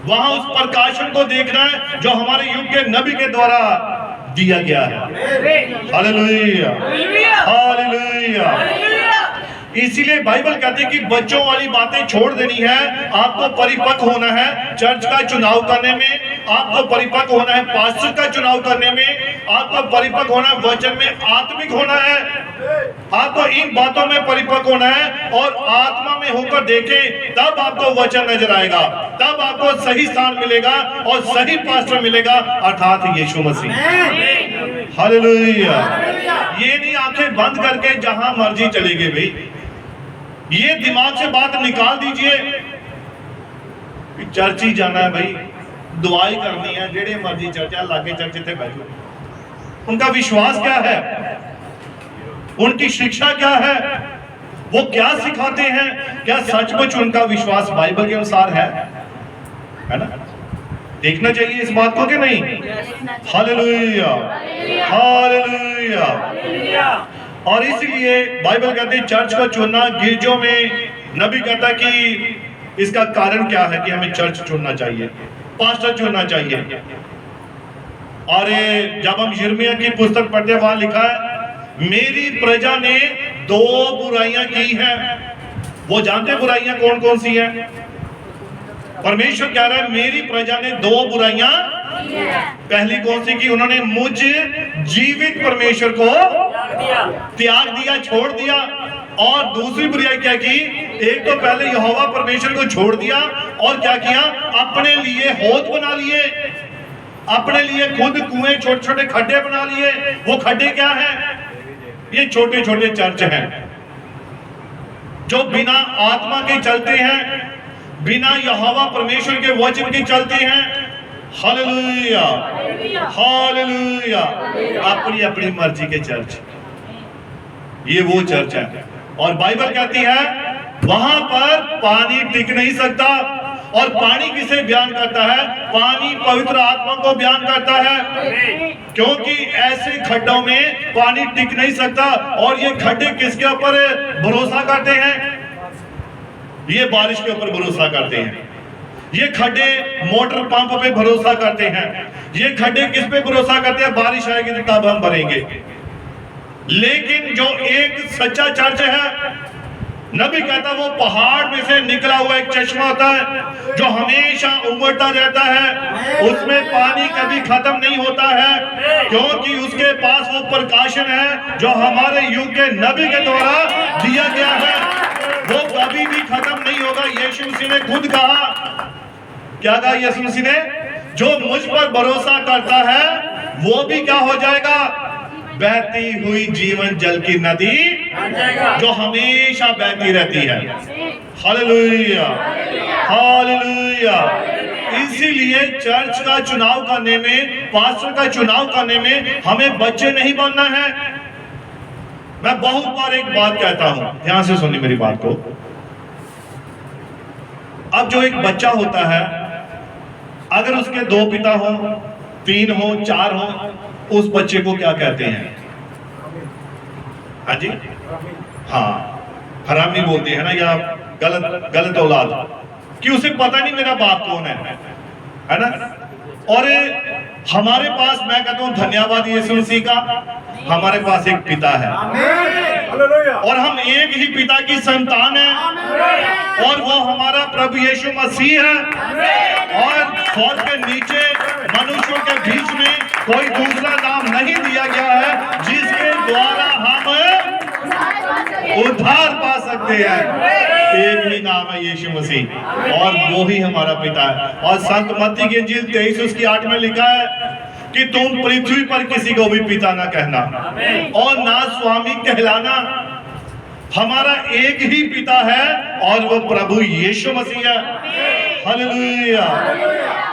वहां उस प्रकाशन को देखना है जो हमारे युग के नबी के द्वारा दिया गया है। Hallelujah, hallelujah. इसीलिए बाइबल कहती है कि बच्चों वाली बातें छोड़ देनी है, आपको परिपक्व होना है चर्च का चुनाव करने में, आपको परिपक्व होना है पास्टर का चुनाव करने में, आपको परिपक्व होना है वचन में, आत्मिक होना है। आपको इन बातों में परिपक्व होना है और आत्मा में होकर देखें, तब आपको वचन नजर आएगा, तब आपको सही स्थान मिलेगा और सही पास्टर मिलेगा, अर्थात यीशु मसीह। हालेलुया। ये नहीं आंखें बंद करके जहां मर्जी चले गए भाई, ये दिमाग से बात निकाल दीजिए कि चर्च ही जाना है भाई, दुआई करनी है, जेड़े मर्जी चर्च है, लागे चर्च थे बैठो। उनका विश्वास क्या है, उनकी शिक्षा क्या है, वो क्या सिखाते हैं, क्या सचमुच उनका विश्वास बाइबल के अनुसार है ना। देखना चाहिए इस बात को कि नहीं। Hallelujah, hallelujah. और इसलिए बाइबल कहते हैं चर्च को चुनना। गिरजों में नबी कहता कि इसका कारण क्या है कि हमें चर्च चुनना चाहिए, पास्टर चुनना चाहिए? और जब हम यिर्मयाह की पुस्तक पढ़ते हैं, वहां लिखा है मेरी प्रजा ने 2 बुराइयां की हैं। वो जानते बुराइयां कौन कौन सी हैं? परमेश्वर कह रहा है मेरी प्रजा ने 2 बुराइयां। पहली कौन सी की? उन्होंने मुझ जीवित परमेश्वर को त्याग दिया, छोड़ दिया। और दूसरी बुराई क्या की? एक तो पहले यहोवा परमेश्वर को छोड़ दिया और क्या किया? अपने लिए हौद बना लिए, अपने लिए खुद कुएं, छोटे छोटे खड्डे बना लिए। वो खड्डे क्या है? ये छोटे छोटे चर्च हैं जो बिना आत्मा के चलते हैं, बिना यहोवा परमेश्वर के वचन के चलते हैं। Hallelujah, hallelujah. अपनी अपनी मर्जी के चर्च, ये वो चर्च है। और बाइबल कहती है वहां पर पानी टिक नहीं सकता। और पानी किसे बयान करता है? पानी पवित्र आत्मा को बयान करता है, क्योंकि ऐसे खड्डों में पानी टिक नहीं सकता। और ये खड्डे किसके ऊपर भरोसा करते हैं? ये बारिश के ऊपर भरोसा करते हैं। ये खड्डे मोटर पंप पे भरोसा करते हैं। ये खड्डे किस पे भरोसा करते हैं? बारिश आएगी तो तब हम भरेंगे। लेकिन जो एक सच्चा चर्च है, नबी कहता वो पहाड़ में से निकला हुआ एक चश्मा होता है जो हमेशा उमड़ता रहता है। उसमें पानी कभी खत्म नहीं होता है, क्योंकि उसके पास वो प्रकाशन है जो हमारे युग के नबी के द्वारा दिया गया है। वो कभी भी खत्म नहीं होगा। यीशु मसीह ने खुद कहा, क्या कहा यीशु मसीह ने? जो मुझ पर भरोसा करता है वो भी क्या हो जाएगा? बहती हुई जीवन जल की नदी जो हमेशा बहती रहती है। Hallelujah, hallelujah. इसीलिए चर्च का चुनाव करने में, पास्टर का चुनाव करने में हमें बच्चे नहीं बनना है। मैं बहुत बार एक बात कहता हूं, ध्यान से सुनिए मेरी बात को। अब जो एक बच्चा होता है, अगर उसके 2 पिता हो, 3 हो, 4 हो, उस बच्चे को क्या कहते हैं? हाँ जी, हाँ, हरामी बोलते हैं ना, या गलत औलाद, कि उसे पता नहीं मेरा बाप कौन है ना। और हमारे पास, मैं कहता हूं धन्यवाद यीशु मसीह का, हमारे पास एक पिता है और हम एक ही पिता की संतान हैं, और वो हमारा प्रभु यीशु मसीह है। और स्वर्ग के नीचे मनुष्यों के बीच में कोई दूसरा नाम नहीं दिया गया है जिसके द्वारा हम उद्धार पा सकते हैं। एक ही नाम है यीशु मसीह, और वो ही हमारा पिता है। और संत मत्ती की इंजील 23:8 में लिखा है कि तुम पृथ्वी पर किसी को भी पिता ना कहना और ना स्वामी कहलाना। हमारा एक ही पिता है और वो प्रभु यीशु मसीह है। हालेलुया।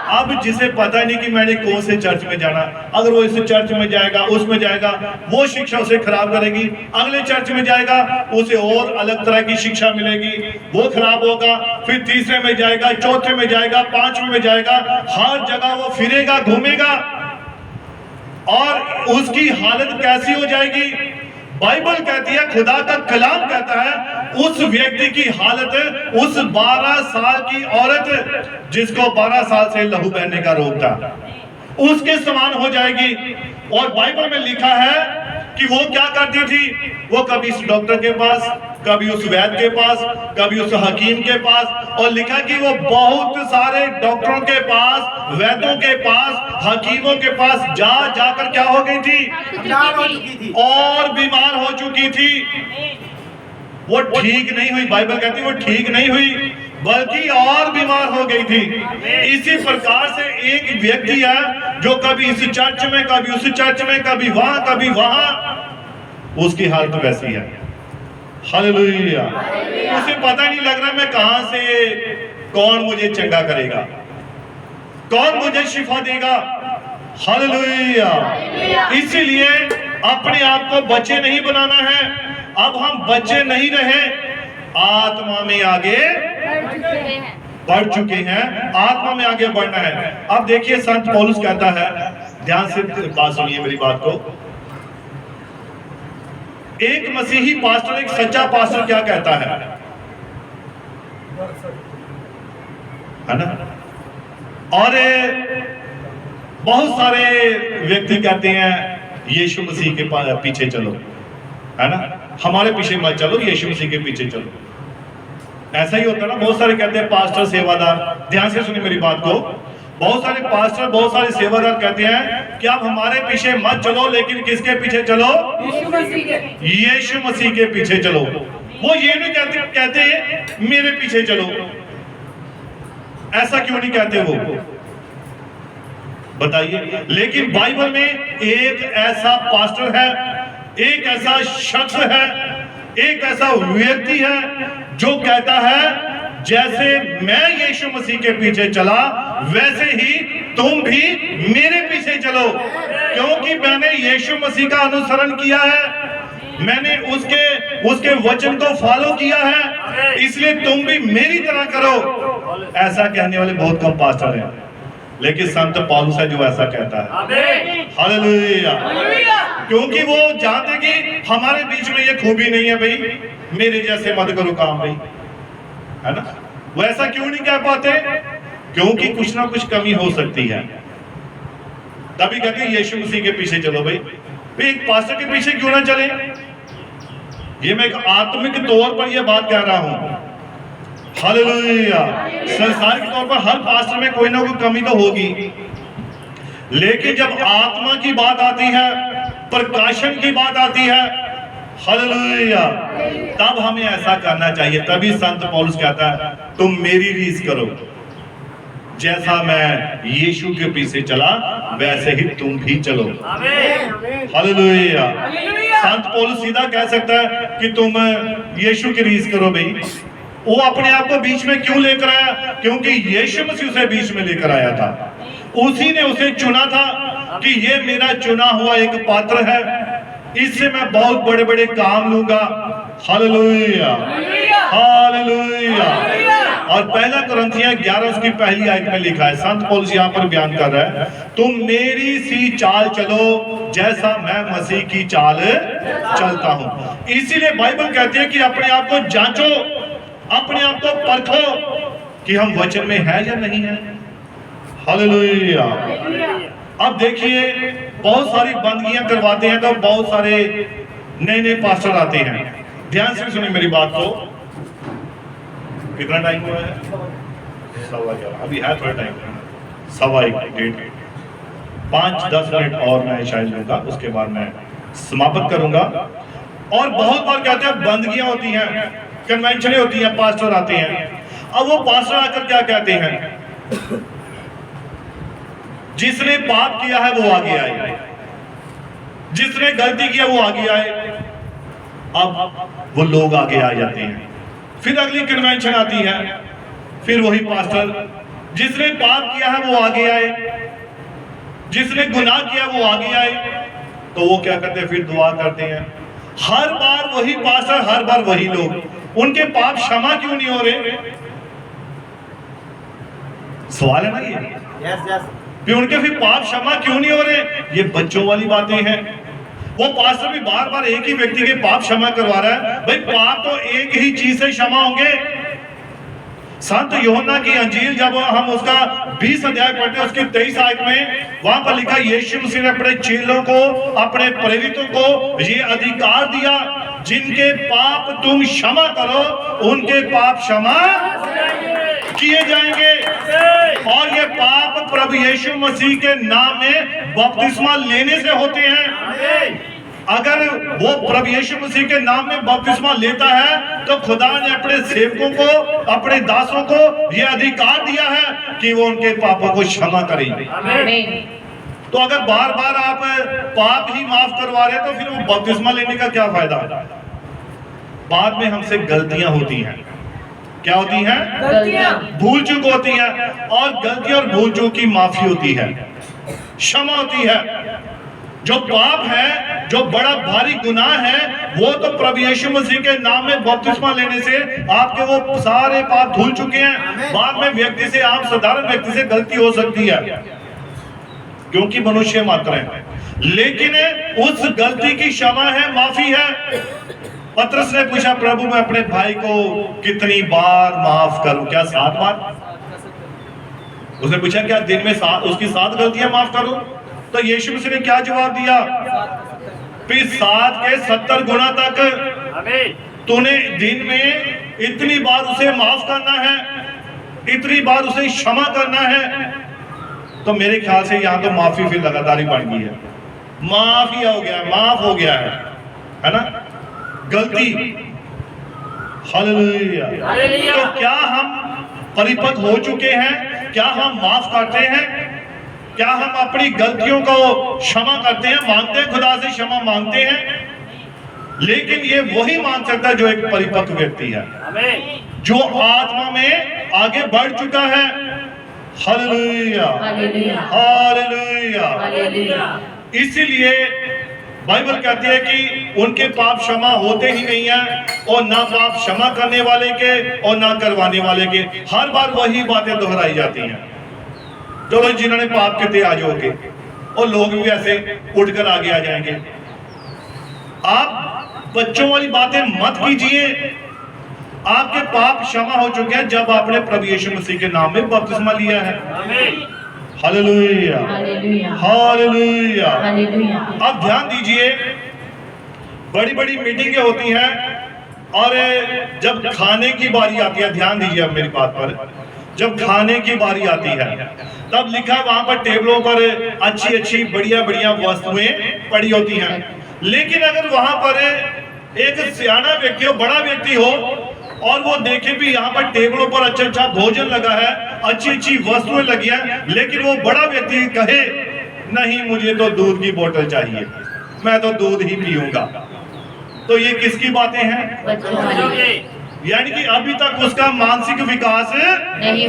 अब जिसे पता नहीं कि मैंने कौन से चर्च में जाना, अगर वो इस चर्च में जाएगा, उसमें जाएगा, वो शिक्षा उसे खराब करेगी। अगले चर्च में जाएगा, उसे और अलग तरह की शिक्षा मिलेगी, वो खराब होगा। फिर तीसरे में जाएगा, चौथे में जाएगा, 5वें में जाएगा, हर जगह वो फिरेगा, घूमेगा, और उसकी हालत कैसी हो जाएगी? बाइबल कहती है, खुदा का कलाम कहता है, उस व्यक्ति की हालत, उस 12 साल की औरत जिसको 12 साल से लहू बहने का रोग था, उसके समान हो जाएगी। और बाइबल में लिखा है कि वो क्या करती थी? वो कभी इस डॉक्टर के पास, कभी उस वैद्य के पास, कभी उस हकीम के पास, और लिखा कि वो बहुत सारे डॉक्टरों के पास, वैद्यों के पास, हकीमों के पास जाकर क्या हो गई थी? और बीमार हो चुकी थी। वो ठीक नहीं हुई, बाइबल कहती है वो ठीक नहीं हुई, बल्कि और बीमार हो गई थी। इसी प्रकार से एक व्यक्ति है जो कभी इस चर्च में, कभी उस चर्च में, कभी वहां, कभी वहां, उसकी हालत वैसी है। हालेलुया। उसे पता नहीं लग रहा मैं कहां से, कौन मुझे चंगा करेगा, कौन मुझे शिफा देगा। हालेलुया। इसीलिए अपने आप को बच्चे नहीं बनाना है। अब हम बच्चे नहीं रहे, आत्मा में आगे बढ़ चुके हैं, आत्मा में आगे बढ़ना है। अब देखिए संत पौलुस कहता है, ध्यान से बात सुनिए मेरी बात को। एक मसीही पास्टर, एक सच्चा पास्टर क्या कहता है? है ना। और बहुत सारे व्यक्ति कहते हैं यीशु मसीह के पीछे चलो, है ना, हमारे पीछे मत चलो, यीशु मसीह के पीछे चलो। ऐसा ही होता है ना, बहुत सारे कहते हैं पास्टर सेवादार, ध्यान से सुनिए मेरी बात को, बहुत सारे पास्टर बहुत सारे सेवादार कहते हैं कि आप हमारे पीछे मत चलो, लेकिन किसके पीछे चलो? यीशु मसीह के पीछे चलो। वो ये नहीं कहते मेरे पीछे चलो। ऐसा क्यों नहीं कहते वो, बताइए। लेकिन बाइबल में एक ऐसा पास्टर है, एक ऐसा शख्स है, एक ऐसा व्यक्ति है जो कहता है जैसे मैं यीशु मसीह के पीछे चला वैसे ही तुम भी मेरे पीछे चलो, क्योंकि मैंने यीशु मसीह का अनुसरण किया है, मैंने उसके वचन को फॉलो किया है, इसलिए तुम भी मेरी तरह करो। ऐसा कहने वाले बहुत कम पास्टर हैं, लेकिन संत पौलुस है जो ऐसा कहता है। हालेलुया। क्योंकि वो जानते कि हमारे बीच में ये खूबी नहीं है भाई, मेरे जैसे मत करो काम भाई, है ना। वो ऐसा क्यों नहीं कह पाते? क्योंकि कुछ ना कुछ कमी हो सकती है, तभी कहते हैं यीशु मसीह के पीछे चलो भाई। एक पास्टर के पीछे क्यों ना चले? ये मैं एक आत्मिक तौर पर यह बात कह रहा हूं। हालेलुया। संसारिक तौर पर हर पास्टर में कोई ना कोई कमी तो होगी, लेकिन जब आत्मा की बात आती है, प्रकाशन की बात आती है, हालेलुया, तब हमें ऐसा करना चाहिए। तभी संत पौलुस कहता है तुम मेरी रीस करो, जैसा मैं यीशु के पीछे चला वैसे ही तुम भी चलो। हालेलुया। संत पौलुस सीधा कह सकता है कि तुम यीशु की रीस करो भाई। वो अपने आप को बीच में क्यों लेकर आया? क्योंकि यीशु मसीह उसे बीच में लेकर आया था, उसी ने उसे चुना था कि ये मेरा चुना हुआ एक पात्र है, इससे मैं बहुत बड़े बड़े काम लूंगा। Hallelujah, hallelujah. और पहला कुरिन्थियों 11 उसकी पहली आयत में लिखा है, संत पौलुस यहाँ पर बयान कर रहा है, तुम मेरी सी चाल चलो जैसा मैं मसीह की चाल चलता हूं। इसीलिए बाइबल कहती है कि अपने आप को जांचो, अपने आप को परखो कि हम वचन में है या नहीं है। हालेलुया। अब देखिए बहुत सारी बंदगियां करवाते हैं तो बहुत सारे नए नए पास्टर आते हैं। ध्यान से सुनिए मेरी बात को। कितना टाइम हुआ है? 11:15। अभी है थोड़ा टाइम, 1:15, 5-10 मिनट और मैं शायद लूंगा, उसके बाद मैं समाप्त करूंगा। और बहुत बार कहते हैं बंदगियां होती हैं, कन्वेंशन होती है, पास्टर आते हैं। अब वो पास्टर आकर क्या कहते हैं? जिसने पाप किया है वो आगे आए, जिसने गलती किया वो आगे आए। अब वो लोग आगे आ जाते हैं, फिर अगली कन्वेंशन आती है, फिर वही पास्टर जिसने पाप किया है वो आगे आए, जिसने गुनाह किया वो आगे आए। तो वो क्या करते हैं? फिर दुआ करते हैं। हर बार वही पास्टर, हर बार वही लोग। उनके पाप क्षमा क्यों नहीं हो रहे? सवाल है ना ये। फिर उनके फिर पाप क्षमा क्यों नहीं हो रहे? ये बच्चों वाली बातें हैं। वो पास्टर भी बार बार एक ही व्यक्ति के पाप क्षमा करवा रहा है। भाई पाप तो एक ही चीज से क्षमा होंगे। संत यूहन्ना की अंजील जब हम उसका 20 अध्याय पढ़ते हैं, उसकी 23 आयत में वहां पर लिखा, यीशु मसीह ने अपने चेलों को, अपने प्रेरितों को ये अधिकार दिया, जिनके पाप तुम क्षमा करो उनके पाप क्षमा किए जाएंगे। और ये पाप प्रभु यीशु मसीह के नाम में बपतिस्मा लेने से होते हैं। अगर वो प्रभु यीशु मसीह के नाम में बपतिस्मा लेता है तो खुदा ने अपने सेवकों को, अपने दासों को ये अधिकार दिया है कि वो उनके पापों को क्षमा करेंगे। तो अगर बार बार आप पाप ही माफ करवा रहे तो फिर वो बपतिस्मा लेने का क्या फायदा? बाद में हमसे गलतियां होती हैं। क्या होती हैं? गलतियां, भूल चूक होती है। और गलती और भूल चूक की माफी होती है, क्षमा होती है। जो पाप है, जो बड़ा भारी गुनाह है, वो तो प्रभु यीशु मसीह के नाम में बपतिस्मा लेने से आपके वो सारे पाप धुल चुके हैं। बाद में व्यक्ति से, आम साधारण व्यक्ति से गलती हो सकती है, क्योंकि मनुष्य मात्र है, लेकिन उस गलती की क्षमा है, माफी है। पतरस ने पूछा, प्रभु मैं अपने भाई को कितनी बार माफ करूं? क्या 7 बार? उसने पूछा क्या दिन में उसकी 7 गलतियां माफ करो? तो यीशु मसीह ने क्या जवाब दिया? फिर 7 के 70 गुना तक तूने दिन में इतनी बार उसे माफ करना है, इतनी बार उसे क्षमा करना है। तो मेरे ख्याल से यहाँ तो माफी फिर लगातार ही बढ़ गई है, माफ ही हो गया, माफ हो गया है ना गलती। हालेलुया। तो क्या हम परिपक्व हो चुके हैं? क्या हम माफ करते हैं? क्या हम अपनी गलतियों को क्षमा करते हैं, मांगते हैं, खुदा से क्षमा मांगते हैं? लेकिन ये वही मांग सकता है जो एक परिपक्व व्यक्ति है, जो आत्मा में आगे बढ़ चुका है। Hallelujah, hallelujah. इसीलिए बाइबल कहती है कि उनके पाप क्षमा होते ही नहीं है, और ना पाप क्षमा करने वाले के और ना करवाने वाले के। हर बार वही बातें दोहराई जाती हैं। चलो जिन्होंने पाप किए आज होके, और लोग भी ऐसे उठकर आगे आ जाएंगे। आप बच्चों वाली बातें मत कीजिए। आपके पाप क्षमा हो चुके हैं जब आपने प्रभु यीशु मसीह के नाम में बपतिस्मा लिया है। Hallelujah, hallelujah. अब ध्यान दीजिए, बड़ी बड़ी मीटिंगें होती हैं, और जब खाने की बारी आती है, ध्यान दीजिए अब मेरी बात पर, जब खाने की बारी आती है तब लिखा है वहां पर टेबलों पर अच्छी अच्छी बढ़िया बढ़िया वस्तुएं पड़ी होती हैं। लेकिन अगर वहां पर एक सियाना व्यक्ति हो, बड़ा व्यक्ति हो, और वो देखे भी यहाँ पर टेबलों पर अच्छा अच्छा भोजन लगा है, अच्छी अच्छी वस्तुएं लगी हैं, लेकिन वो बड़ा व्यक्ति कहे नहीं मुझे तो दूध की बोतल चाहिए, मैं तो दूध ही पीऊंगा, तो ये किसकी बातें हैं? यानी कि अभी तक उसका मानसिक विकास नहीं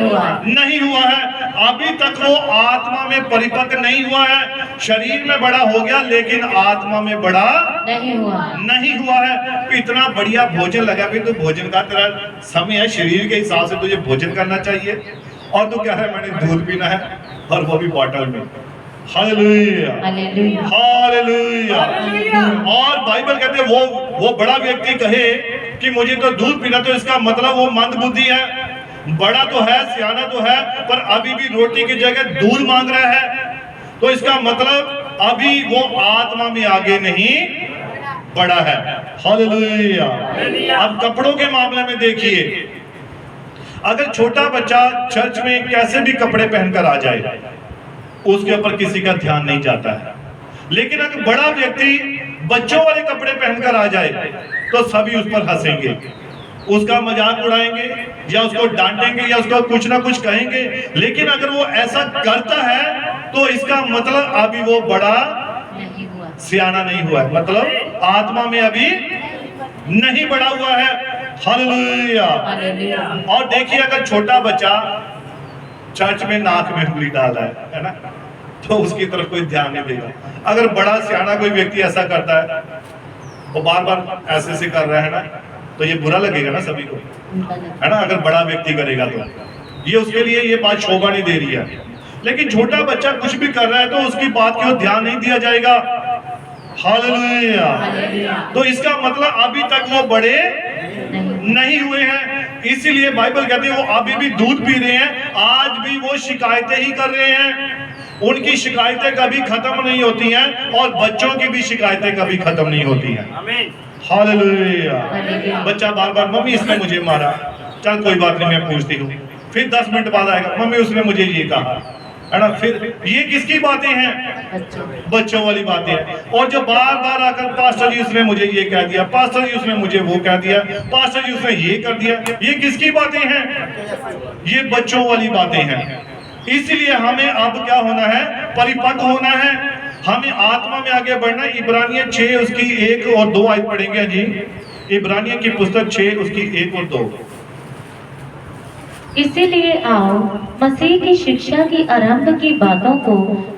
हुआ है, अभी तक वो आत्मा में परिपक्व नहीं हुआ है। शरीर में बड़ा हो गया लेकिन आत्मा में बड़ा नहीं हुआ है। इतना बढ़िया भोजन लगा, भी तो भोजन का तेरा समय है, शरीर के हिसाब से तुझे भोजन करना चाहिए, और तू कह रहा है मैंने दूध पीना है, और वो भी बॉटल में। Hallelujah, hallelujah. और बाइबल कहते हैं वो बड़ा व्यक्ति कहे कि मुझे तो दूध पीना, तो इसका मतलब वो मंदबुद्धि है, बड़ा तो है, सियाना तो है, पर अभी भी रोटी की जगह दूध मांग रहा है, तो इसका मतलब अभी वो आत्मा में आगे नहीं बढ़ा है। हालेलुया। अब कपड़ों के मामले में देखिए, अगर छोटा बच्चा चर्च में कैसे भी कपड़े पहनकर आ जाए, उसके ऊपर किसी का ध्यान नहीं जाता है। लेकिन अगर बड़ा व्यक्ति बच्चों वाले कपड़े पहनकर आ जाए तो सभी उस पर हंसेंगे, उसका मजाक उड़ाएंगे, या उसको डांटेंगे, या उसको कुछ ना कुछ कहेंगे। लेकिन अगर वो ऐसा करता है तो इसका मतलब अभी वो बड़ा सियाना नहीं हुआ है, मतलब आत्मा में अभी नहीं बड़ा हुआ है। हालेलुया। और देखिए, अगर छोटा बच्चा चर्च में नाक में उंगली डाल रहा है ना, तो उसकी तरफ कोई ध्यान नहीं देगा। अगर बड़ा सियाना कोई व्यक्ति ऐसा करता है, वो बार बार ऐसे से कर रहा है ना, तो ये बुरा लगेगा ना सभी को, है ना। अगर बड़ा व्यक्ति करेगा तो ये उसके लिए ये बात शोभा नहीं दे रही है। लेकिन छोटा बच्चा कुछ भी कर रहा है तो उसकी बात की ओर ध्यान नहीं दिया जाएगा। हालेलुया। तो इसका मतलब अभी तक वो बड़े नहीं हुए हैं। इसीलिए बाइबल कहती है वो अभी भी दूध पी रहे हैं, आज भी वो शिकायतें ही कर रहे हैं। उनकी शिकायतें कभी खत्म नहीं होती हैं, और बच्चों की भी शिकायतें कभी खत्म नहीं होती हैं। हालेलुया। बच्चा बार बार मम्मी इसने मुझे मारा, चल कोई बात नहीं मैं पूछती हूँ, फिर 10 मिनट बाद आएगा मम्मी उसने मुझे ये कहा, है ना। फिर ये किसकी बातें हैं? बच्चों वाली बातें हैं। और जो बार बार आकर पास्टर जी उसने मुझे ये कह दिया, पास्टर जी उसने मुझे वो कह दिया, पास्टर जी उसने ये कर दिया, ये किसकी बातें हैं? ये बच्चों वाली बातें हैं। इसलिए हमें अब क्या होना है? परिपक्व होना है, हमें आत्मा में आगे बढ़ना। इब्रानियों 6 उसकी 1 और 2 आयत पढ़ेंगे जी। इब्रानियों की पुस्तक 6 उसकी 1 और 2। इसीलिए आओ मसीह की शिक्षा की आरंभ की बातों को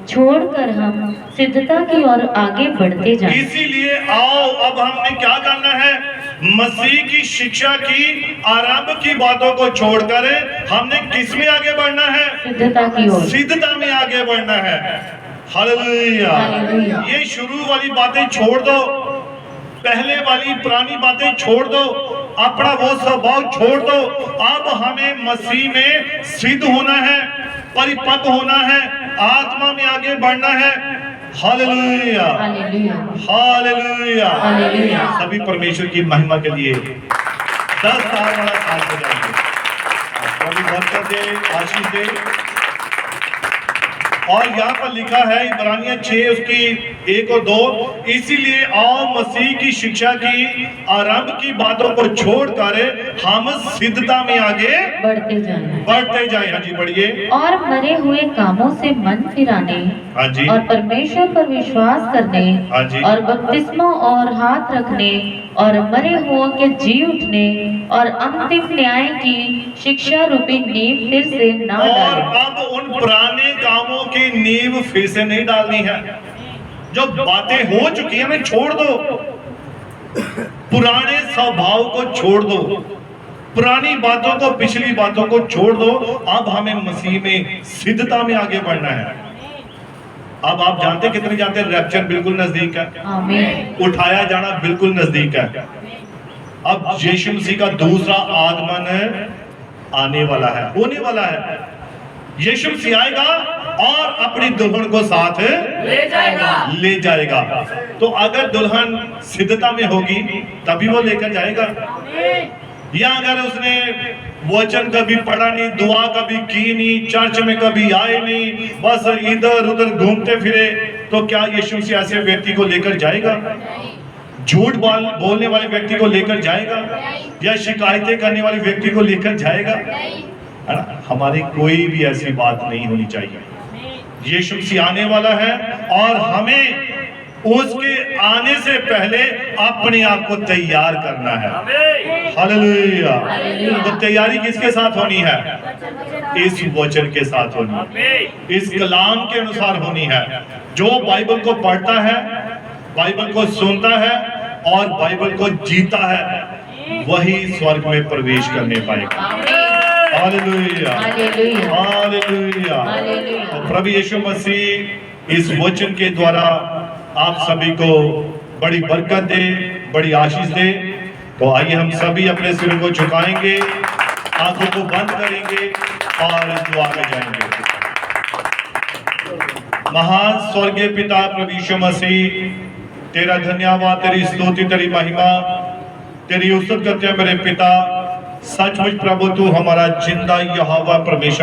छोड़कर हम सिद्धता की ओर आगे बढ़ते जाएं। इसीलिए आओ, अब हमने क्या करना है? मसीह की शिक्षा की आरंभ की बातों को छोड़कर हमने किस में आगे बढ़ना है? सिद्धता की ओर, सिद्धता में आगे बढ़ना है। हालेलुया। ये शुरू वाली बातें छोड़ दो, पहले वाली पुरानी बातें छोड़ दो, अपना वो स्वभाव छोड़ दो। अब हमें मसीह में सिद्ध होना है। परिपक्व होना है, आत्मा में आगे बढ़ना है। Hallelujah, hallelujah, hallelujah. हालेलुया। सभी परमेश्वर की महिमा के लिए 10 साल वाला साल हो जाएंगे। प्रभु बरकत दे, आशीष दे। और यहाँ पर लिखा है इब्रानियों 6 उसकी 1 और 2, इसीलिए आओ मसीह की शिक्षा की आरंभ की बातों को छोड़कर हम सिद्धता में आगे बढ़ते जाएं। हाँ जी, बढ़िए। और मरे हुए कामों से मन फिराने, हाँ जी, और परमेश्वर पर विश्वास करने, हाँ जी। और बपतिस्मा और हाथ रखने, और मरे हुओं के जी उठने, और अंतिम न्याय की शिक्षा रूपी नींव फिर से न और डालें। अब उन पुराने कामों की नींव फिर से नहीं डालनी है। जो बातें हो चुकी हैं उन्हें छोड़ दो, पुराने स्वभाव को छोड़ दो, पुरानी बातों को, पिछली बातों को छोड़ दो। अब हमें मसीह में सिद्धता में आगे बढ़ना है। अब आप जानते कितने जानते हैं, रैप्चर बिल्कुल नजदीक है, आमीन। उठाया जाना बिल्कुल नजदीक है। अब यीशु मसीह का दूसरा आगमन आने वाला है, होने वाला है। यीशु मसीह आएगा और अपनी दुल्हन को साथ ले जाएगा। तो अगर दुल्हन सिद्धता में होगी तभी वो लेकर जाएगा। या अगर उसने वचन कभी पढ़ा नहीं, दुआ कभी की नहीं, चर्च में कभी आए नहीं, बस इधर उधर घूमते फिरे, तो क्या यीशु मसीह ऐसे व्यक्ति को लेकर जाएगा? झूठ बोलने वाले व्यक्ति को लेकर जाएगा? या शिकायतें करने वाले व्यक्ति को लेकर जाएगा? है ना? हमारी कोई भी ऐसी बात नहीं होनी चाहिए। यीशु मसीह आने वाला है और हमें उसके आने से पहले अपने आप को तैयार करना है। हालेलुया। तो तैयारी किसके साथ होनी है? इस वचन के साथ होनी है, इस कलाम के अनुसार होनी है। जो बाइबल को पढ़ता है, बाइबल को सुनता है और बाइबल को जीता है, वही स्वर्ग में प्रवेश करने पाएगा। Hallelujah, hallelujah. प्रभु यीशु मसीह इस वचन के द्वारा आप सभी को बड़ी बरकत दे, बड़ी आशीष दे। तो आइए हम सभी अपने सिरों को झुकाएंगे, आंखों को बंद करेंगे और दुआ में जाएंगे। महान स्वर्गीय पिता प्रभु यीशु मसीह, तेरा धन्यवाद, तेरी स्तुति, तेरी महिमा, तेरी उस्तत करते हैं मेरे पिता। सचमुच प्रभु तू हमारा जिंदा यहोवा परमेश्वर